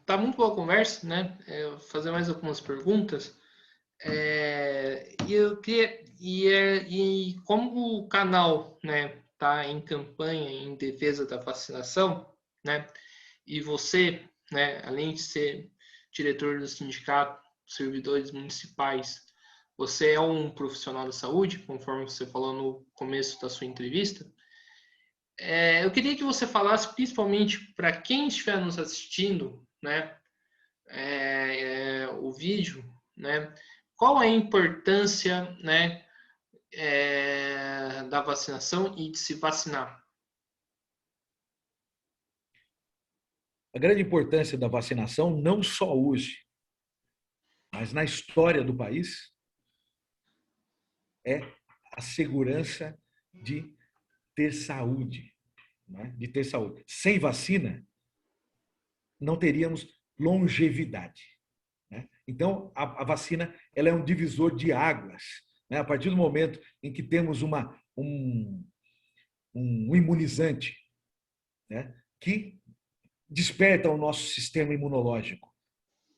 tá muito boa a conversa, né? Eu vou fazer mais algumas perguntas. E eu queria, e como o canal, né, tá em campanha em defesa da vacinação, né? E você, né, além de ser diretor do sindicato de servidores municipais, você é um profissional da saúde, conforme você falou no começo da sua entrevista. Eu queria que você falasse, principalmente para quem estiver nos assistindo, né, o vídeo, né, qual é a importância, né, da vacinação e de se vacinar. A grande importância da vacinação, não só hoje, mas na história do país, é a segurança de ter saúde, né? De ter saúde. Sem vacina, não teríamos longevidade, né? Então, a vacina ela é um divisor de águas, né? A partir do momento em que temos um imunizante, né, que desperta o nosso sistema imunológico,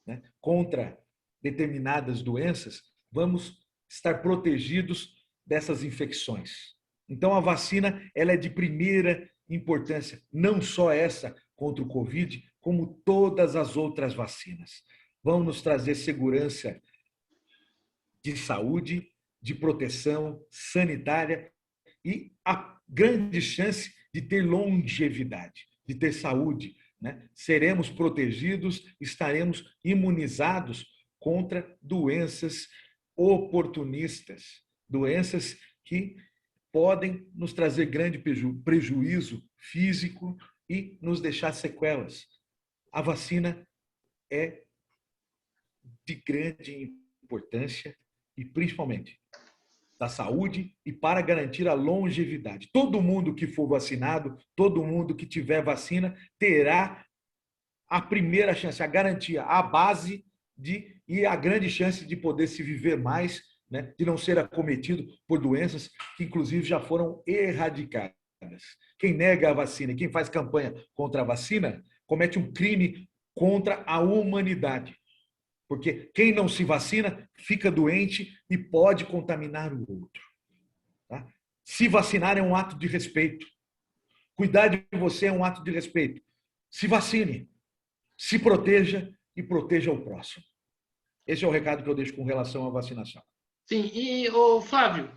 né, contra determinadas doenças, vamos estar protegidos dessas infecções. Então, a vacina ela é de primeira importância, não só essa contra o Covid, como todas as outras vacinas. Vão nos trazer segurança de saúde, de proteção sanitária e a grande chance de ter longevidade, de ter saúde, né? Seremos protegidos, estaremos imunizados contra doenças oportunistas, doenças que podem nos trazer grande prejuízo físico e nos deixar sequelas. A vacina é de grande importância e, principalmente, da saúde e para garantir a longevidade. Todo mundo que for vacinado, todo mundo que tiver vacina, terá a primeira chance, a garantia, a base e a grande chance de poder se viver mais, né, de não ser acometido por doenças que, inclusive, já foram erradicadas. Quem nega a vacina e quem faz campanha contra a vacina comete um crime contra a humanidade. Porque quem não se vacina fica doente e pode contaminar o outro. Tá? Se vacinar é um ato de respeito. Cuidar de você é um ato de respeito. Se vacine, se proteja e proteja o próximo. Esse é o recado que eu deixo com relação à vacinação. Sim, e o Flávio,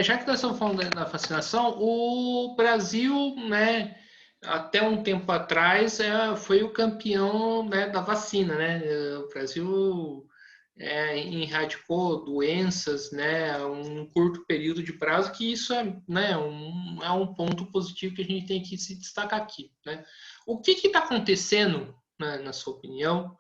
já que nós estamos falando da vacinação, o Brasil, né, até um tempo atrás, foi o campeão, né, da vacina, né? O Brasil erradicou doenças, né, um curto período de prazo, que isso né, é um ponto positivo que a gente tem que se destacar aqui, né? O que está acontecendo, né, na sua opinião,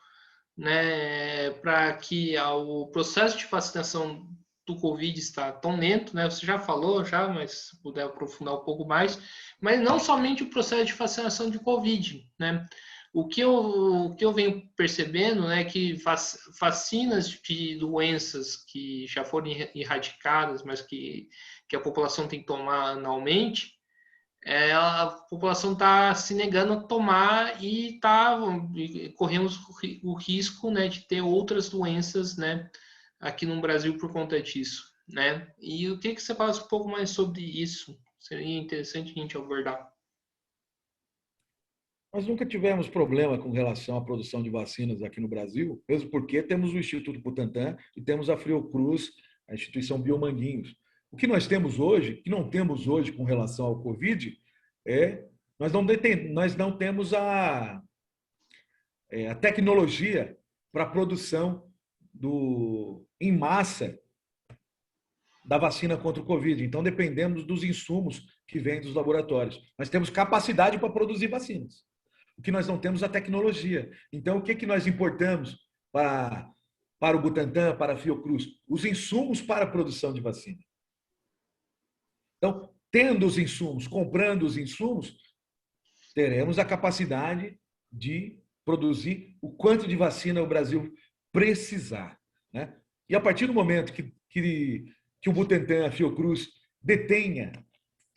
né, para que o processo de vacinação do Covid está tão lento, né? Você já falou, mas se puder aprofundar um pouco mais, mas não somente o processo de vacinação de Covid, né? O que eu venho percebendo é que vacinas de doenças que já foram erradicadas, mas que a população tem que tomar anualmente, a população está se negando a tomar e corremos o risco, né, de ter outras doenças, né, aqui no Brasil por conta disso, né? E o que você fala um pouco mais sobre isso? Seria interessante a gente abordar. Nós nunca tivemos problema com relação à produção de vacinas aqui no Brasil, mesmo porque temos o Instituto Butantan e temos a Fiocruz, a instituição Biomanguinhos. O que nós temos hoje, que não temos hoje com relação ao Covid, nós não temos a tecnologia para a produção em massa da vacina contra o Covid. Então, dependemos dos insumos que vêm dos laboratórios. Nós temos capacidade para produzir vacinas. O que nós não temos é a tecnologia. Então, o que nós importamos para o Butantan, para a Fiocruz? Os insumos para a produção de vacina. Então, tendo os insumos, comprando os insumos, teremos a capacidade de produzir o quanto de vacina o Brasil precisar, né? E a partir do momento que o Butantan, a Fiocruz, detenha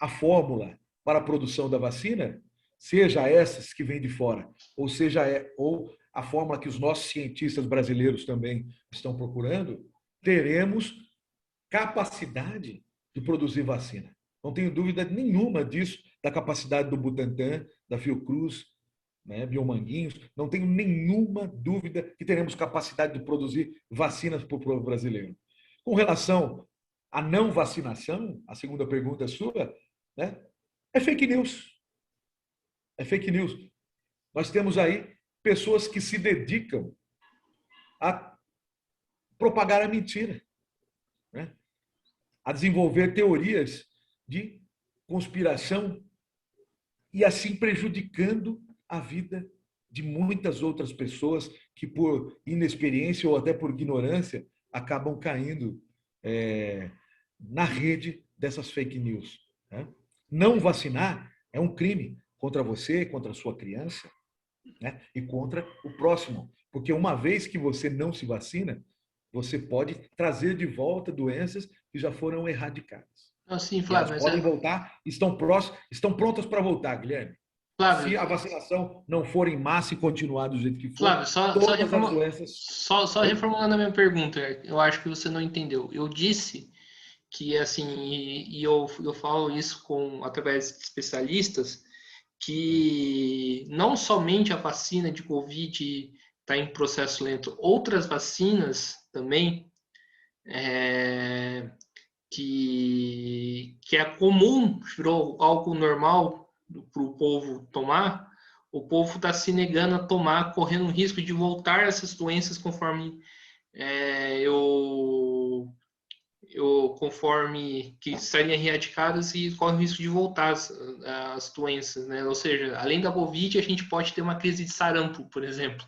a fórmula para a produção da vacina, seja essas que vêm de fora, ou seja, ou a fórmula que os nossos cientistas brasileiros também estão procurando, teremos capacidade de produzir vacina. Não tenho dúvida nenhuma disso, da capacidade do Butantan, da Fiocruz, né, Biomanguinhos. Não tenho nenhuma dúvida que teremos capacidade de produzir vacinas para o povo brasileiro. Com relação à não vacinação, a segunda pergunta sua, né, é fake news. É fake news. Nós temos aí pessoas que se dedicam a propagar a mentira, né? A desenvolver teorias de conspiração e assim prejudicando a vida de muitas outras pessoas que, por inexperiência ou até por ignorância, acabam caindo na rede dessas fake news, né? Não vacinar é um crime contra você, contra a sua criança, né? E contra o próximo. Porque uma vez que você não se vacina, você pode trazer de volta doenças que já foram erradicadas. Assim, E elas Flávio, podem voltar, estão prontas para voltar, Guilherme. Se a Flávio, vacinação não for em massa e continuar do jeito que for, Flávio, todas as doenças... só reformulando a minha pergunta, eu acho que você não entendeu. Eu disse que, assim, eu falo isso através de especialistas, que não somente a vacina de Covid está em processo lento, outras vacinas também, que é comum, virou algo normal para o povo tomar, o povo está se negando a tomar, correndo o risco de voltar essas doenças conforme conforme que estariam erradicadas e corre o risco de voltar as doenças, né? Ou seja, além da Covid, a gente pode ter uma crise de sarampo, por exemplo.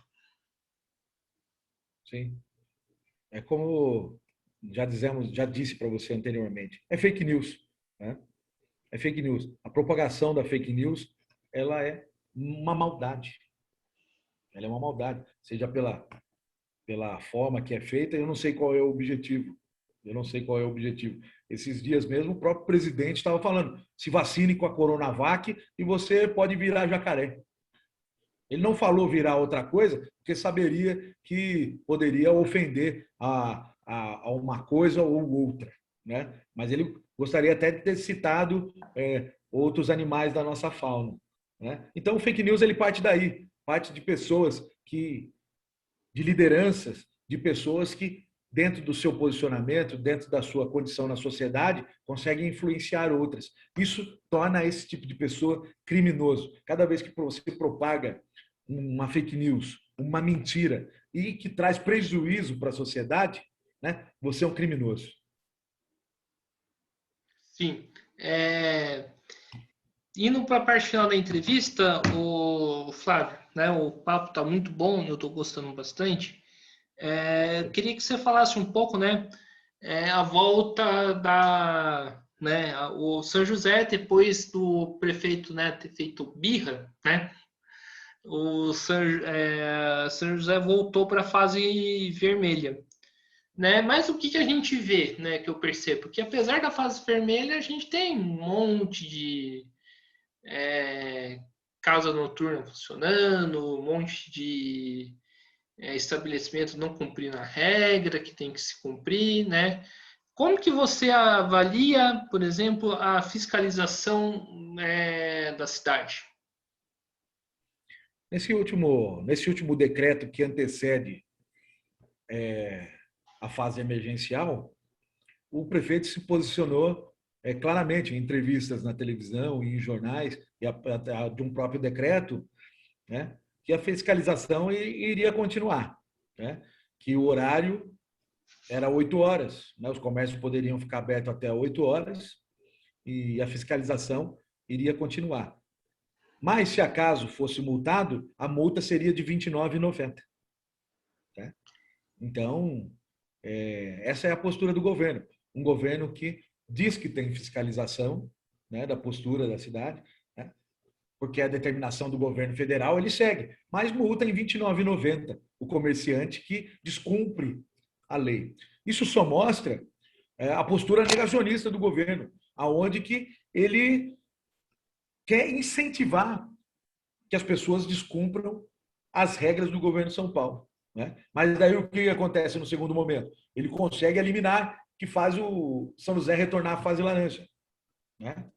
Sim. É como já disse para você anteriormente, é fake news, né? É fake news. A propagação da fake news, ela é uma maldade. Ela é uma maldade, seja pela forma que é feita, eu não sei qual é o objetivo. Eu não sei qual é o objetivo. Esses dias mesmo, o próprio presidente estava falando, se vacine com a Coronavac e você pode virar jacaré. Ele não falou virar outra coisa, porque saberia que poderia ofender a uma coisa ou outra, né? Mas ele gostaria até de ter citado outros animais da nossa fauna, né? Então, o fake news ele parte daí, parte de pessoas de lideranças, de pessoas que, dentro do seu posicionamento, dentro da sua condição na sociedade, conseguem influenciar outras. Isso torna esse tipo de pessoa criminoso. Cada vez que você propaga uma fake news, uma mentira, e que traz prejuízo para a sociedade, né, você é um criminoso. Sim. Indo para a parte final da entrevista, o Flávio, né, o papo está muito bom, eu estou gostando bastante. Eu queria que você falasse um pouco, né, a volta né, o São José, depois do prefeito, né, ter feito birra, né, o São José voltou para a fase vermelha. Né? Mas o que a gente vê, né, que eu percebo? Que apesar da fase vermelha, a gente tem um monte de casa noturna funcionando, um monte de estabelecimento não cumprindo a regra que tem que se cumprir, né? Como que você avalia, por exemplo, a fiscalização da cidade? Nesse último decreto que antecede a fase emergencial, o prefeito se posicionou claramente em entrevistas na televisão e em jornais, de um próprio decreto, né, que a fiscalização iria continuar, né, que o horário era 8 horas, né, os comércios poderiam ficar abertos até 8 horas e a fiscalização iria continuar. Mas, se acaso fosse multado, a multa seria de R$ 29,90. Né? Então, essa é a postura do governo. Um governo que diz que tem fiscalização, né, da postura da cidade, né, porque a determinação do governo federal ele segue, mas multa em R$ 29,90 o comerciante que descumpre a lei. Isso só mostra a postura negacionista do governo, aonde que ele quer incentivar que as pessoas descumpram as regras do governo de São Paulo. Né? Mas daí o que acontece no segundo momento? Ele consegue eliminar, que faz o São José retornar à fase laranja. Né?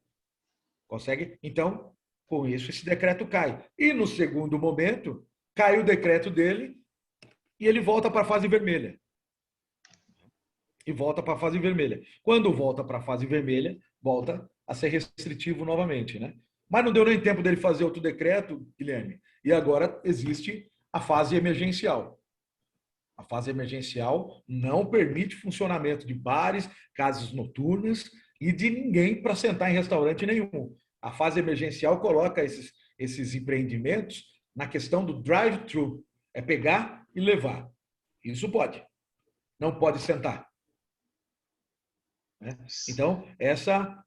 Consegue? Então, com isso, esse decreto cai. E no segundo momento, cai o decreto dele e ele volta para a fase vermelha. E volta para a fase vermelha. Quando volta para a fase vermelha, volta a ser restritivo novamente. Né? Mas não deu nem tempo dele fazer outro decreto, Guilherme. E agora existe a fase emergencial. A fase emergencial não permite funcionamento de bares, casas noturnas e de ninguém para sentar em restaurante nenhum. A fase emergencial coloca esses empreendimentos na questão do drive-thru. É pegar e levar. Isso pode. Não pode sentar. Né? Então, essa...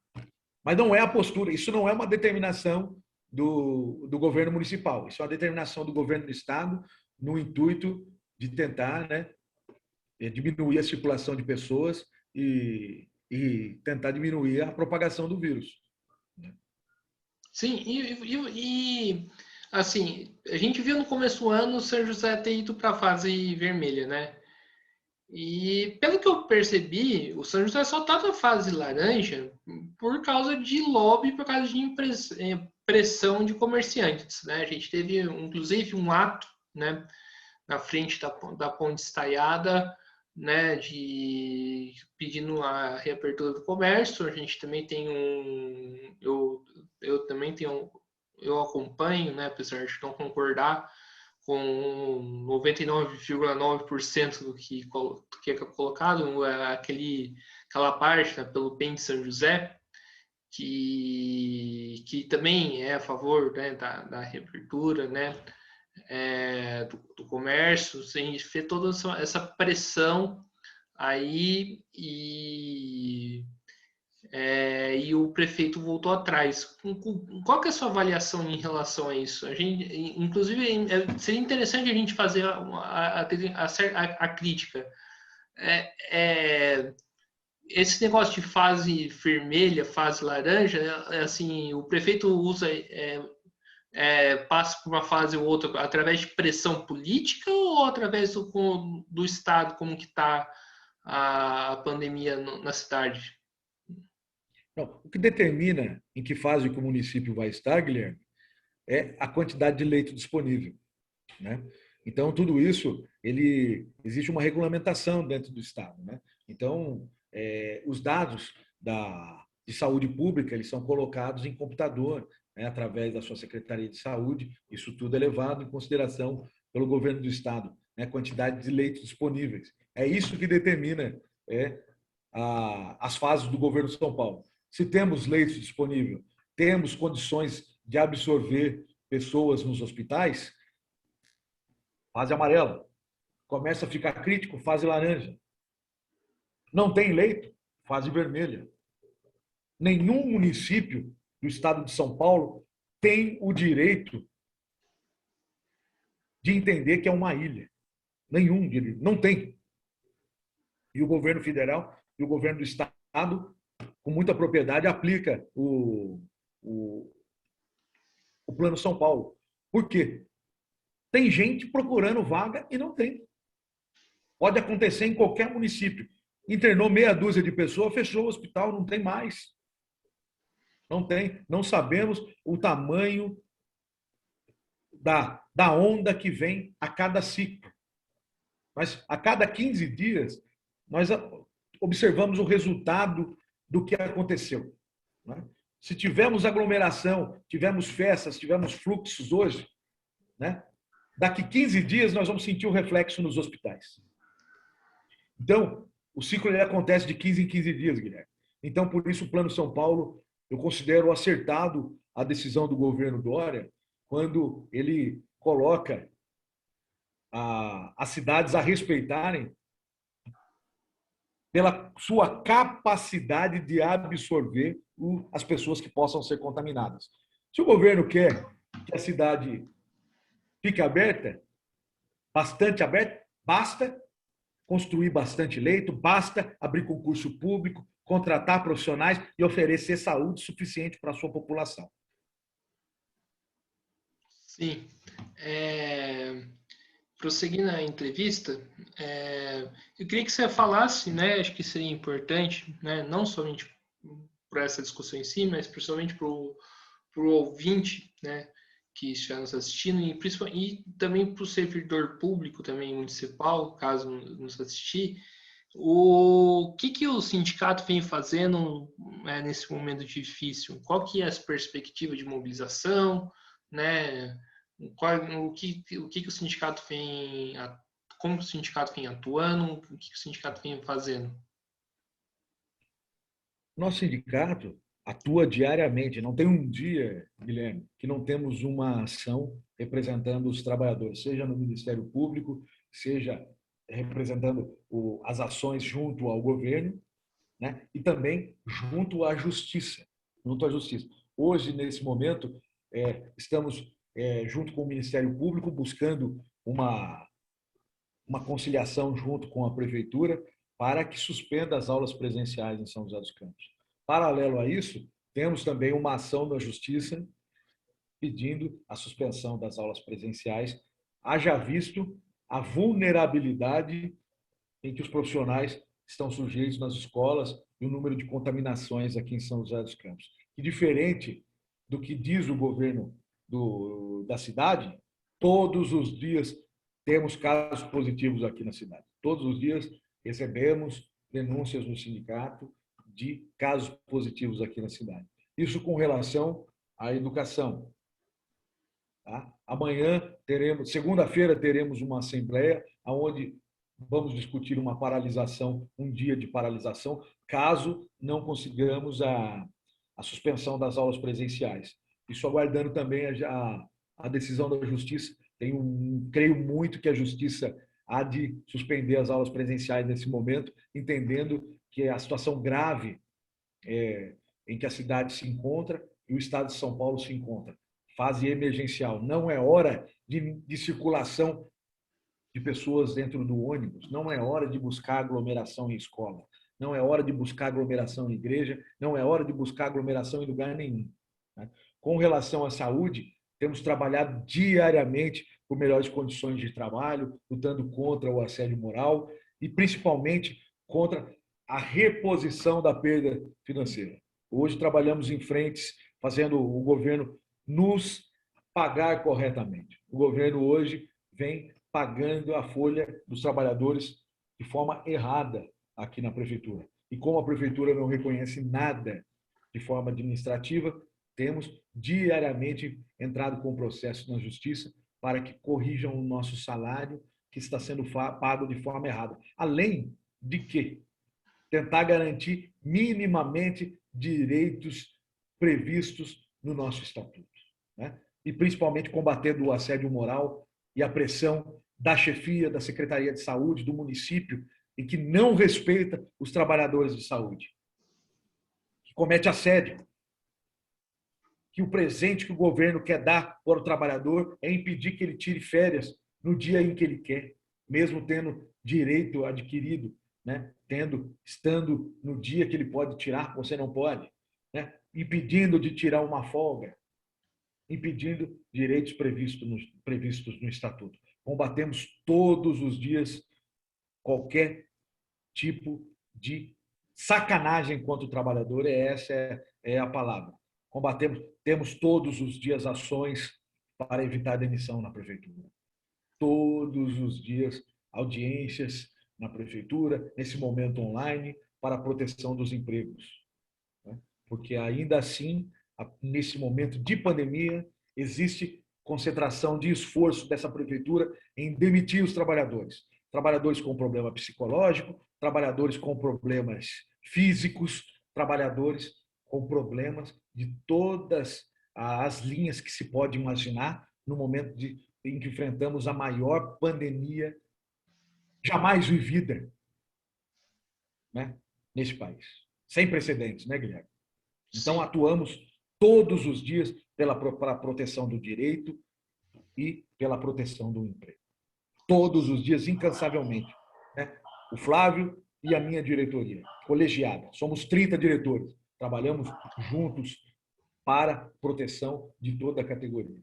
Mas não é a postura, isso não é uma determinação do governo municipal. Isso é uma determinação do governo do estado no intuito de tentar, né, diminuir a circulação de pessoas e tentar diminuir a propagação do vírus. Sim, assim, a gente viu no começo do ano o São José ter ido para a fase vermelha, né? E pelo que eu percebi, o São José só está na fase laranja por causa de lobby, por causa de pressão de comerciantes, né? A gente teve, inclusive, um ato, né, na frente da Ponte Estaiada, né, de pedindo a reabertura do comércio. A gente também tem eu também tenho, eu acompanho, né, apesar de não concordar com 99,9% do que é colocado, aquela parte, né, pelo PEN de São José, que também é a favor, né, da reabertura, né, do comércio, sem ver toda essa pressão aí e o prefeito voltou atrás. Qual que é a sua avaliação em relação a isso? A gente, inclusive, seria interessante a gente fazer a crítica. Esse negócio de fase vermelha, fase laranja, assim, o prefeito passa por uma fase ou outra através de pressão política ou através do Estado, como que está a pandemia na cidade? Não, o que determina em que fase que o município vai estar, Guilherme, é a quantidade de leito disponível. Né? Então, tudo isso, existe uma regulamentação dentro do Estado. Né? Então, os dados de saúde pública, eles são colocados em computador, né, através da sua Secretaria de Saúde. Isso tudo é levado em consideração pelo governo do Estado, né, quantidade de leitos disponíveis. É isso que determina as fases do governo de São Paulo. Se temos leitos disponíveis, temos condições de absorver pessoas nos hospitais, fase amarela. Começa a ficar crítico, fase laranja. Não tem leito, fase vermelha. Nenhum município do estado de São Paulo tem o direito de entender que é uma ilha. Nenhum direito, não tem. E o governo federal e o governo do estado, com muita propriedade, aplica o Plano São Paulo. Por quê? Tem gente procurando vaga e não tem. Pode acontecer em qualquer município. Internou meia dúzia de pessoas, fechou o hospital, não tem mais. Não tem. Não sabemos o tamanho da onda que vem a cada ciclo. Mas a cada 15 dias, nós observamos o resultado do que aconteceu. Né? Se tivermos aglomeração, tivemos festas, tivemos fluxos hoje, né? Daqui 15 dias nós vamos sentir o reflexo nos hospitais. Então, o ciclo ele acontece de 15 em 15 dias, Guilherme. Então, por isso, o Plano São Paulo, eu considero acertado a decisão do governo Dória, quando ele coloca as cidades a respeitarem pela sua capacidade de absorver as pessoas que possam ser contaminadas. Se o governo quer que a cidade fique aberta, bastante aberta, basta construir bastante leito, basta abrir concurso público, contratar profissionais e oferecer saúde suficiente para a sua população. Sim. Prosseguindo a entrevista, eu queria que você falasse, né, acho que seria importante, né, não somente para essa discussão em si, mas principalmente para o ouvinte, né, que estiver nos assistindo, e também para o servidor público também municipal, caso nos assistir, o que o sindicato vem fazendo nesse momento difícil? Qual que é as perspectivas de mobilização, né? O que o sindicato vem, como o sindicato vem atuando, o que o sindicato vem fazendo? Nosso sindicato atua diariamente, não tem um dia, Guilherme, que não temos uma ação representando os trabalhadores, seja no Ministério Público, seja representando as ações junto ao governo, né? E também junto à justiça. Junto à justiça. Hoje, nesse momento, estamos, junto com o Ministério Público, buscando uma conciliação junto com a Prefeitura para que suspenda as aulas presenciais em São José dos Campos. Paralelo a isso, temos também uma ação da Justiça pedindo a suspensão das aulas presenciais, haja visto a vulnerabilidade em que os profissionais estão sujeitos nas escolas e o número de contaminações aqui em São José dos Campos. E diferente do que diz o governo da cidade, todos os dias temos casos positivos aqui na cidade. Todos os dias recebemos denúncias no sindicato de casos positivos aqui na cidade. Isso com relação à educação. Tá? Amanhã teremos, segunda-feira teremos uma assembleia onde vamos discutir uma paralisação, um dia de paralisação, caso não consigamos a suspensão das aulas presenciais. Isso aguardando também a decisão da Justiça. Creio muito que a Justiça há de suspender as aulas presenciais nesse momento, entendendo que a situação grave em que a cidade se encontra e o estado de São Paulo se encontra. Fase emergencial. Não é hora de circulação de pessoas dentro do ônibus, não é hora de buscar aglomeração em escola, não é hora de buscar aglomeração em igreja, não é hora de buscar aglomeração em lugar nenhum. Com relação à saúde, temos trabalhado diariamente por melhores condições de trabalho, lutando contra o assédio moral e principalmente contra a reposição da perda financeira. Hoje trabalhamos em frentes fazendo o governo nos pagar corretamente. O governo hoje vem pagando a folha dos trabalhadores de forma errada aqui na prefeitura. E como a prefeitura não reconhece nada de forma administrativa, temos diariamente entrado com processo na justiça para que corrijam o nosso salário que está sendo pago de forma errada. Além de que tentar garantir minimamente direitos previstos no nosso estatuto, né? E principalmente combatendo o assédio moral e a pressão da chefia, da Secretaria de Saúde, do município, e que não respeita os trabalhadores de saúde, que comete assédio, que o presente que o governo quer dar para o trabalhador é impedir que ele tire férias no dia em que ele quer, mesmo tendo direito adquirido, né? Estando no dia que ele pode tirar, você não pode, né? Impedindo de tirar uma folga, impedindo direitos previstos no Estatuto. Combatemos todos os dias qualquer tipo de sacanagem contra o trabalhador, essa é a palavra. Combatemos, temos todos os dias ações para evitar a demissão na prefeitura. Todos os dias, audiências na prefeitura, nesse momento online, para a proteção dos empregos. Porque ainda assim, nesse momento de pandemia, existe concentração de esforço dessa prefeitura em demitir os trabalhadores. Trabalhadores com problema psicológico, trabalhadores com problemas físicos, trabalhadores com problemas de todas as linhas que se pode imaginar no momento em que enfrentamos a maior pandemia jamais vivida, né, nesse país. Sem precedentes, né, Guilherme? Então, Sim. atuamos todos os dias pela proteção do direito e pela proteção do emprego. Todos os dias, incansavelmente. Né? O Flávio e a minha diretoria, colegiada. Somos 30 diretores. Trabalhamos juntos para proteção de toda a categoria.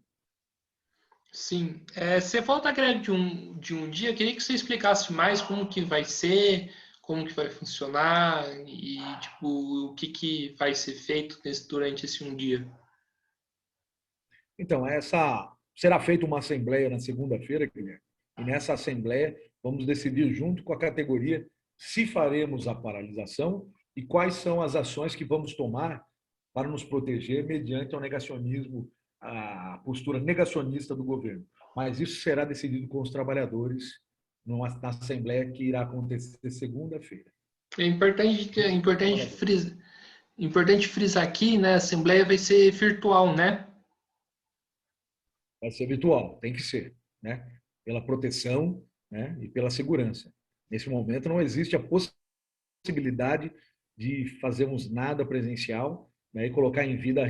Sim. Você falou da greve de um dia, queria que você explicasse mais como que vai ser, como que vai funcionar e, tipo, o que vai ser feito durante esse um dia. Então, essa será feita uma assembleia na segunda-feira, Guilherme, e nessa assembleia vamos decidir junto com a categoria se faremos a paralisação e quais são as ações que vamos tomar para nos proteger mediante o negacionismo, a postura negacionista do governo. Mas isso será decidido com os trabalhadores na assembleia que irá acontecer segunda-feira. Junto com os trabalhadores. Importante frisar aqui, né? A assembleia vai ser virtual, né? Vai ser virtual, tem que ser, né? Pela proteção, né? E pela segurança. Nesse momento não existe a possibilidade de fazermos nada presencial, né? E colocar em vida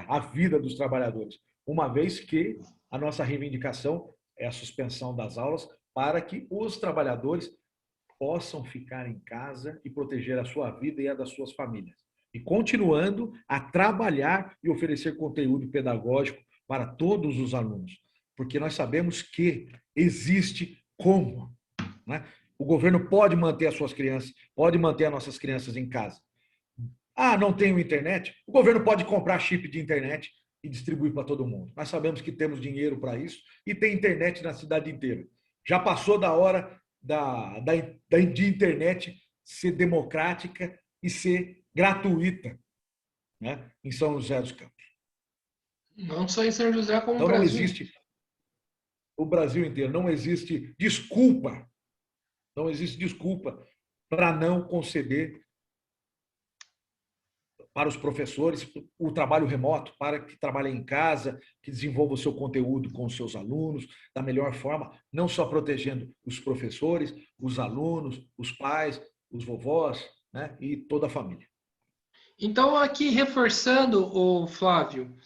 a vida dos trabalhadores, uma vez que a nossa reivindicação é a suspensão das aulas para que os trabalhadores possam ficar em casa e proteger a sua vida e a das suas famílias. E continuando a trabalhar e oferecer conteúdo pedagógico para todos os alunos, porque nós sabemos que existe como, né? O governo pode manter as suas crianças, pode manter as nossas crianças em casa. Ah, não tenho internet? O governo pode comprar chip de internet e distribuir para todo mundo. Nós sabemos que temos dinheiro para isso e tem internet na cidade inteira. Já passou da hora de internet ser democrática e ser gratuita, né, em São José dos Campos. Não só em São José, como no Então não Brasil. existe, o Brasil inteiro, não existe desculpa para não conceder para os professores o trabalho remoto, para que trabalhem em casa, que desenvolvam o seu conteúdo com os seus alunos da melhor forma, não só protegendo os professores, os alunos, os pais, os vovós, né, e toda a família. Então, aqui reforçando, o Flávio,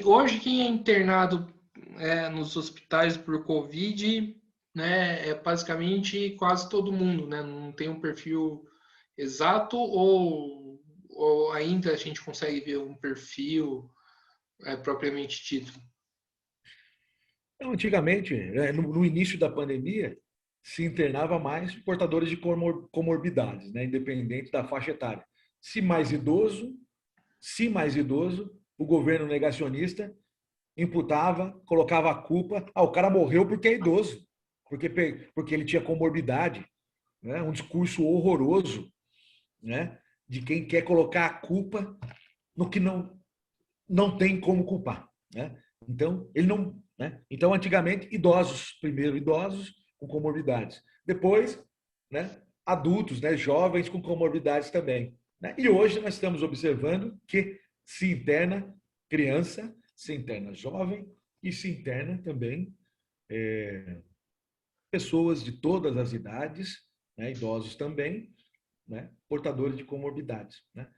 hoje quem é internado nos hospitais por Covid, né, é basicamente quase todo mundo, né? Não tem um perfil exato ou ainda a gente consegue ver um perfil propriamente dito? Então, antigamente, no início da pandemia, se internava mais portadores de comorbidades, né, independente da faixa etária. Se mais idoso, se mais idoso, o governo negacionista imputava, colocava a culpa, o cara morreu porque é idoso, porque ele tinha comorbidade, né? Um discurso horroroso, né? De quem quer colocar a culpa no que não tem como culpar, né? Então, ele não, né? Então, antigamente, primeiro idosos com comorbidades, depois, né, adultos, né, jovens com comorbidades também, né? E hoje nós estamos observando que se interna criança, se interna jovem e se interna também pessoas de todas as idades, né, idosos também, né, portadores de comorbidades, né?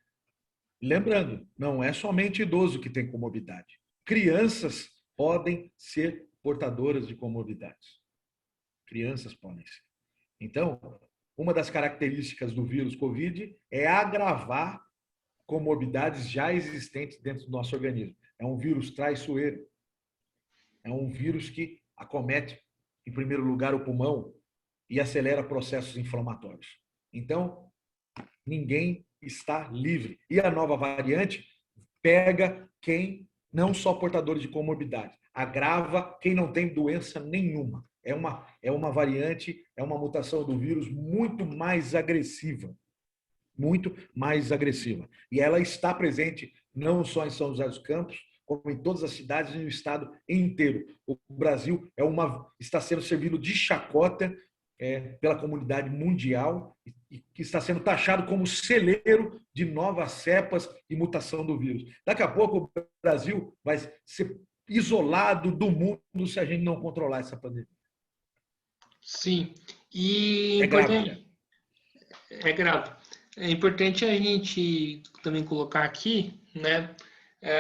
Lembrando, não é somente idoso que tem comorbidade. Crianças podem ser portadoras de comorbidades. Crianças podem ser. Então, uma das características do vírus Covid é agravar comorbidades já existentes dentro do nosso organismo. É um vírus traiçoeiro. É um vírus que acomete, em primeiro lugar, o pulmão e acelera processos inflamatórios. Então, ninguém está livre. E a nova variante pega quem não só portadores de comorbidade, agrava quem não tem doença nenhuma. É uma variante, é uma mutação do vírus muito mais agressiva. Muito mais agressiva. E ela está presente não só em São José dos Campos, como em todas as cidades e no estado inteiro. O Brasil está sendo servido de chacota pela comunidade mundial e que está sendo taxado como celeiro de novas cepas e mutação do vírus. Daqui a pouco o Brasil vai ser isolado do mundo se a gente não controlar essa pandemia. Sim. E É grave, Guilherme. é grave. É importante a gente também colocar aqui, né?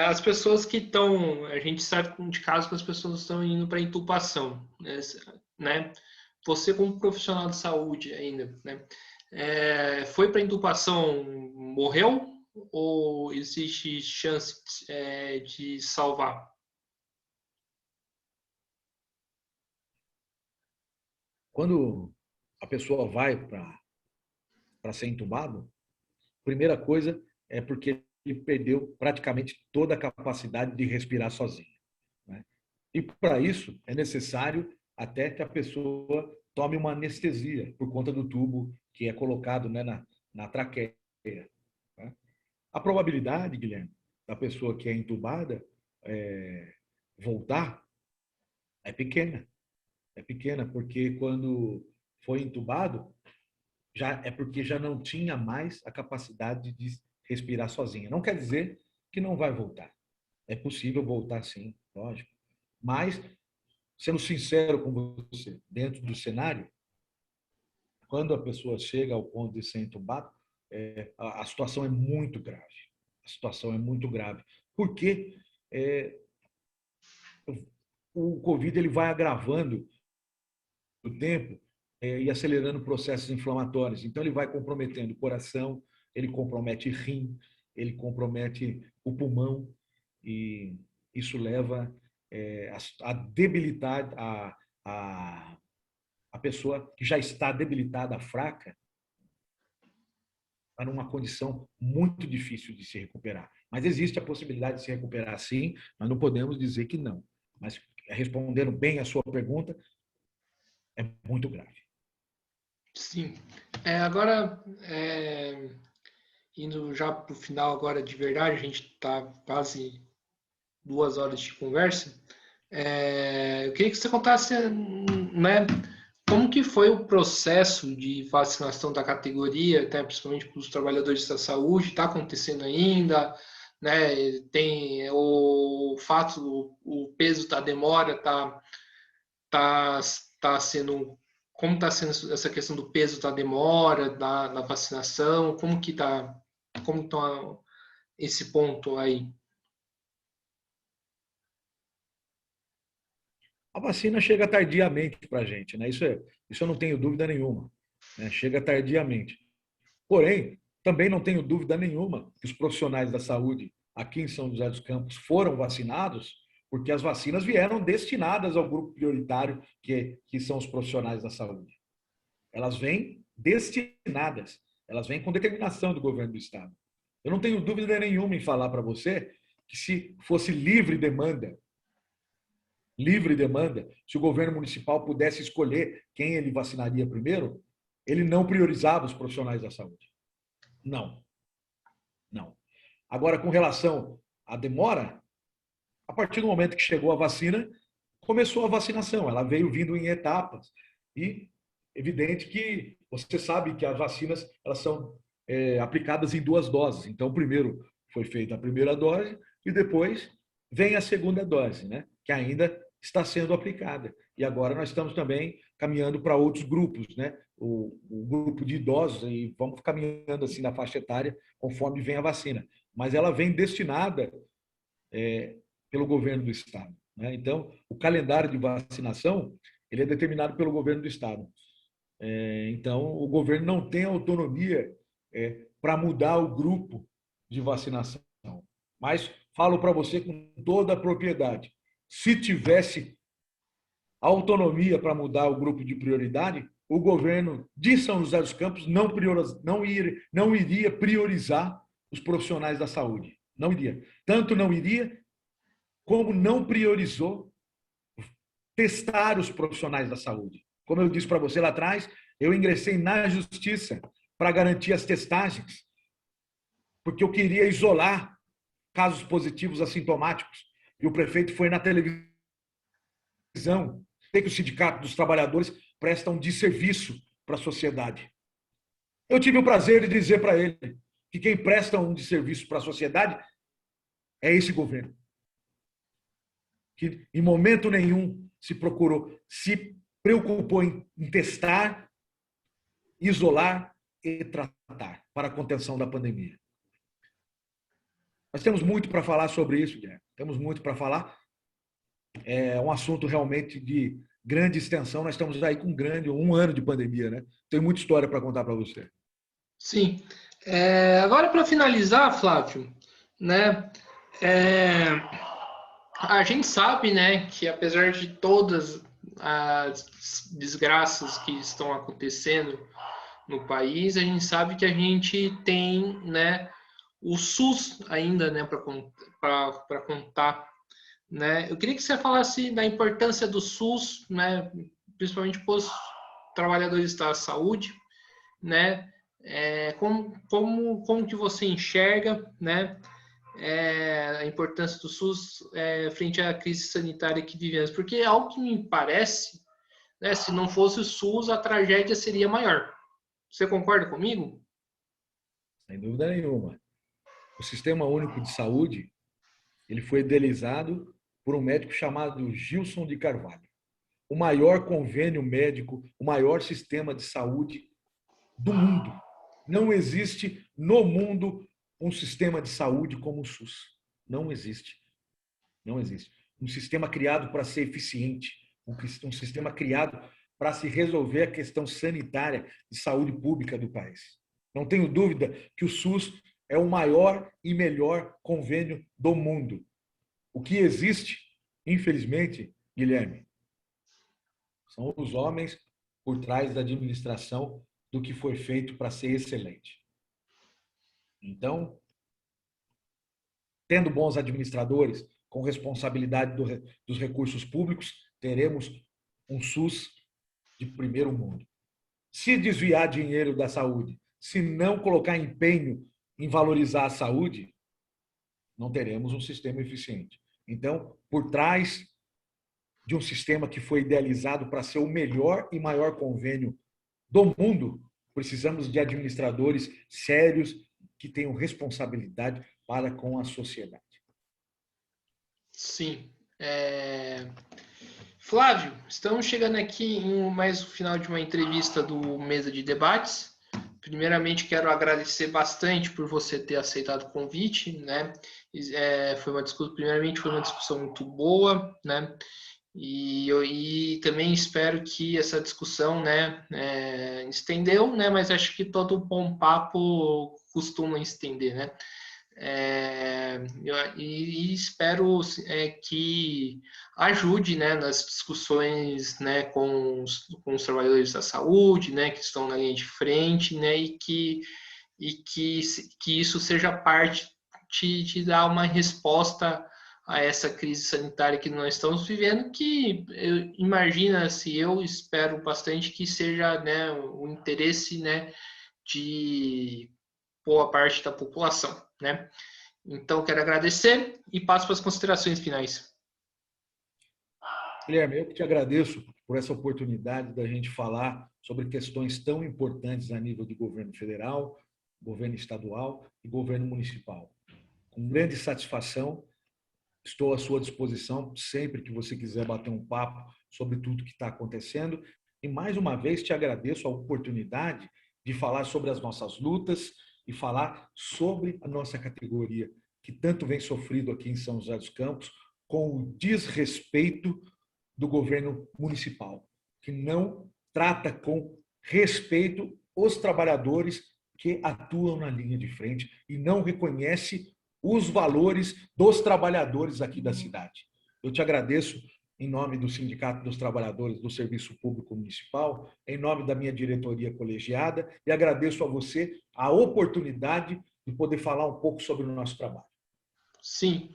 As pessoas que estão, a gente sabe de casos que as pessoas estão indo para intubação, né? Você como profissional de saúde ainda, né? Foi para intubação, morreu ou existe chance de salvar? Quando a pessoa vai para ser entubado, a primeira coisa é porque ele perdeu praticamente toda a capacidade de respirar sozinho, né? E para isso é necessário até que a pessoa tome uma anestesia por conta do tubo que é colocado, né, na traqueia, né? A probabilidade, Guilherme, da pessoa que é entubada voltar é pequena. É pequena, porque quando foi entubado, já é porque já não tinha mais a capacidade de respirar sozinha. Não quer dizer que não vai voltar. É possível voltar sim, lógico. Mas, sendo sincero com você, dentro do cenário, quando a pessoa chega ao ponto de ser entubado, a situação é muito grave. A situação é muito grave. Porque é, o Covid ele vai agravando o tempo e acelerando processos inflamatórios. Então, ele vai comprometendo o coração, ele compromete rim, ele compromete o pulmão, e isso leva a debilitar a pessoa que já está debilitada, fraca, para uma condição muito difícil de se recuperar. Mas existe a possibilidade de se recuperar sim, mas não podemos dizer que não. Mas respondendo bem a sua pergunta, é muito grave. Sim. Agora, indo já para o final agora de verdade, a gente está quase 2 horas de conversa. Eu queria que você contasse, né, como que foi o processo de vacinação da categoria, até principalmente para os trabalhadores da saúde, está acontecendo ainda, né? Tem o fato, o peso da demora tá sendo, como está sendo essa questão do peso da demora da vacinação, como está esse ponto aí? A vacina chega tardiamente para a gente, né? Isso eu não tenho dúvida nenhuma, né? Chega tardiamente. Porém, também não tenho dúvida nenhuma que os profissionais da saúde aqui em São José dos Campos foram vacinados, porque as vacinas vieram destinadas ao grupo prioritário, que são os profissionais da saúde. Elas vêm destinadas, elas vêm com determinação do governo do Estado. Eu não tenho dúvida nenhuma em falar para você que se fosse livre demanda, se o governo municipal pudesse escolher quem ele vacinaria primeiro, ele não priorizava os profissionais da saúde. Não. Não. Agora, com relação à demora, a partir do momento que chegou a vacina, começou a vacinação. Ela veio vindo em etapas. E evidente que você sabe que as vacinas elas são aplicadas em 2 doses. Então, primeiro foi feita a primeira dose e depois vem a segunda dose, né? Que ainda está sendo aplicada. E agora nós estamos também caminhando para outros grupos, né? O grupo de idosos, e vamos caminhando assim na faixa etária conforme vem a vacina. Mas ela vem destinada pelo governo do Estado, né? Então, o calendário de vacinação ele é determinado pelo governo do Estado. Então, o governo não tem autonomia para mudar o grupo de vacinação. Mas falo para você com toda a propriedade. Se tivesse autonomia para mudar o grupo de prioridade, o governo de São José dos Campos não iria priorizar os profissionais da saúde. Não iria. Tanto não iria, como não priorizou testar os profissionais da saúde. Como eu disse para você lá atrás, eu ingressei na justiça para garantir as testagens, porque eu queria isolar casos positivos assintomáticos. E o prefeito foi na televisão dizer que o Sindicato dos Trabalhadores presta um desserviço para a sociedade. Eu tive o prazer de dizer para ele que quem presta um desserviço para a sociedade é esse governo. Que em momento nenhum se preocupou em testar, isolar e tratar para a contenção da pandemia. Nós temos muito para falar sobre isso, Guilherme. Temos muito para falar. É um assunto realmente de grande extensão. Nós estamos aí com um ano de pandemia, né? Tem muita história para contar para você. Sim. Agora, para finalizar, Flávio, né? A gente sabe, né, que apesar de todas as desgraças que estão acontecendo no país, a gente sabe que a gente tem, né, o SUS ainda, né, para contar, né? Eu queria que você falasse da importância do SUS, né, principalmente para os trabalhadores da saúde, né? Como que você enxerga, né, a importância do SUS frente à crise sanitária que vivemos? Porque algo que me parece, né, se não fosse o SUS, a tragédia seria maior. Você concorda comigo? Sem dúvida nenhuma. O Sistema Único de Saúde, ele foi idealizado por um médico chamado Gilson de Carvalho. O maior convênio médico, o maior sistema de saúde do mundo. Não existe no mundo um sistema de saúde como o SUS. Não existe. Não existe. Um sistema criado para ser eficiente, um sistema criado para se resolver a questão sanitária de saúde pública do país. Não tenho dúvida que o SUS é o maior e melhor convênio do mundo. O que existe, infelizmente, Guilherme, são os homens por trás da administração do que foi feito para ser excelente. Então, tendo bons administradores, com responsabilidade dos recursos públicos, teremos um SUS de primeiro mundo. Se desviar dinheiro da saúde, se não colocar empenho em valorizar a saúde, não teremos um sistema eficiente. Então, por trás de um sistema que foi idealizado para ser o melhor e maior convênio do mundo, precisamos de administradores sérios que tenham responsabilidade para com a sociedade. Sim. Flávio, estamos chegando aqui em mais o final de uma entrevista do Mesa de Debates. Primeiramente, quero agradecer bastante por você ter aceitado o convite, né? Primeiramente, foi uma discussão muito boa, né? E também espero que essa discussão, né, estendeu, né? Mas acho que todo bom papo costuma estender, né? E espero que ajude, né, nas discussões, né, com os trabalhadores da saúde, né, que estão na linha de frente, né, que isso seja parte de dar uma resposta a essa crise sanitária que nós estamos vivendo, que imagina-se, eu espero bastante que seja, né, o interesse, né, de boa parte da população, né? Então, quero agradecer e passo para as considerações finais. Guilherme, eu que te agradeço por essa oportunidade da gente falar sobre questões tão importantes a nível de governo federal, governo estadual e governo municipal. Com grande satisfação, estou à sua disposição sempre que você quiser bater um papo sobre tudo que está acontecendo. E mais uma vez te agradeço a oportunidade de falar sobre as nossas lutas e falar sobre a nossa categoria, que tanto vem sofrido aqui em São José dos Campos com o desrespeito do governo municipal, que não trata com respeito os trabalhadores que atuam na linha de frente e não reconhece os valores dos trabalhadores aqui da cidade. Eu te agradeço em nome do Sindicato dos Trabalhadores do Serviço Público Municipal, em nome da minha diretoria colegiada, e agradeço a você a oportunidade de poder falar um pouco sobre o nosso trabalho. Sim.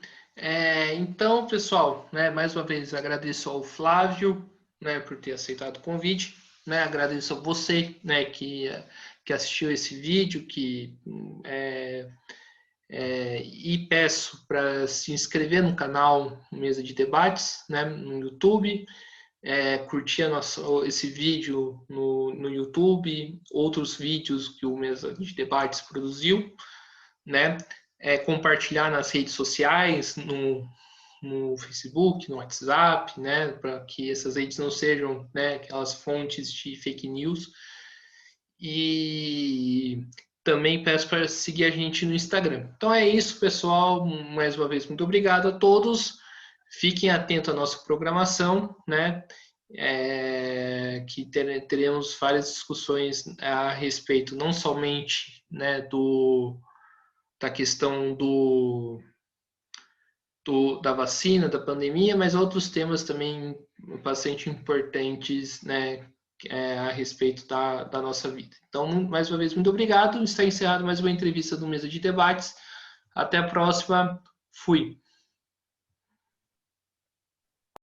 Então, pessoal, né, mais uma vez agradeço ao Flávio, né, por ter aceitado o convite, né, agradeço a você, né, que assistiu esse vídeo, e peço para se inscrever no canal Mesa de Debates, né, no YouTube, curtir esse vídeo no YouTube, outros vídeos que o Mesa de Debates produziu, né, compartilhar nas redes sociais, no Facebook, no WhatsApp, né, para que essas redes não sejam, né, aquelas fontes de fake news. E também peço para seguir a gente no Instagram. Então é isso, pessoal. Mais uma vez, muito obrigado a todos. Fiquem atentos à nossa programação, né? Que teremos várias discussões a respeito não somente, né, da questão da vacina, da pandemia, mas outros temas também bastante importantes, né, a respeito da nossa vida. Então, mais uma vez, muito obrigado. Está encerrado mais uma entrevista do Mesa de Debates. Até a próxima. Fui.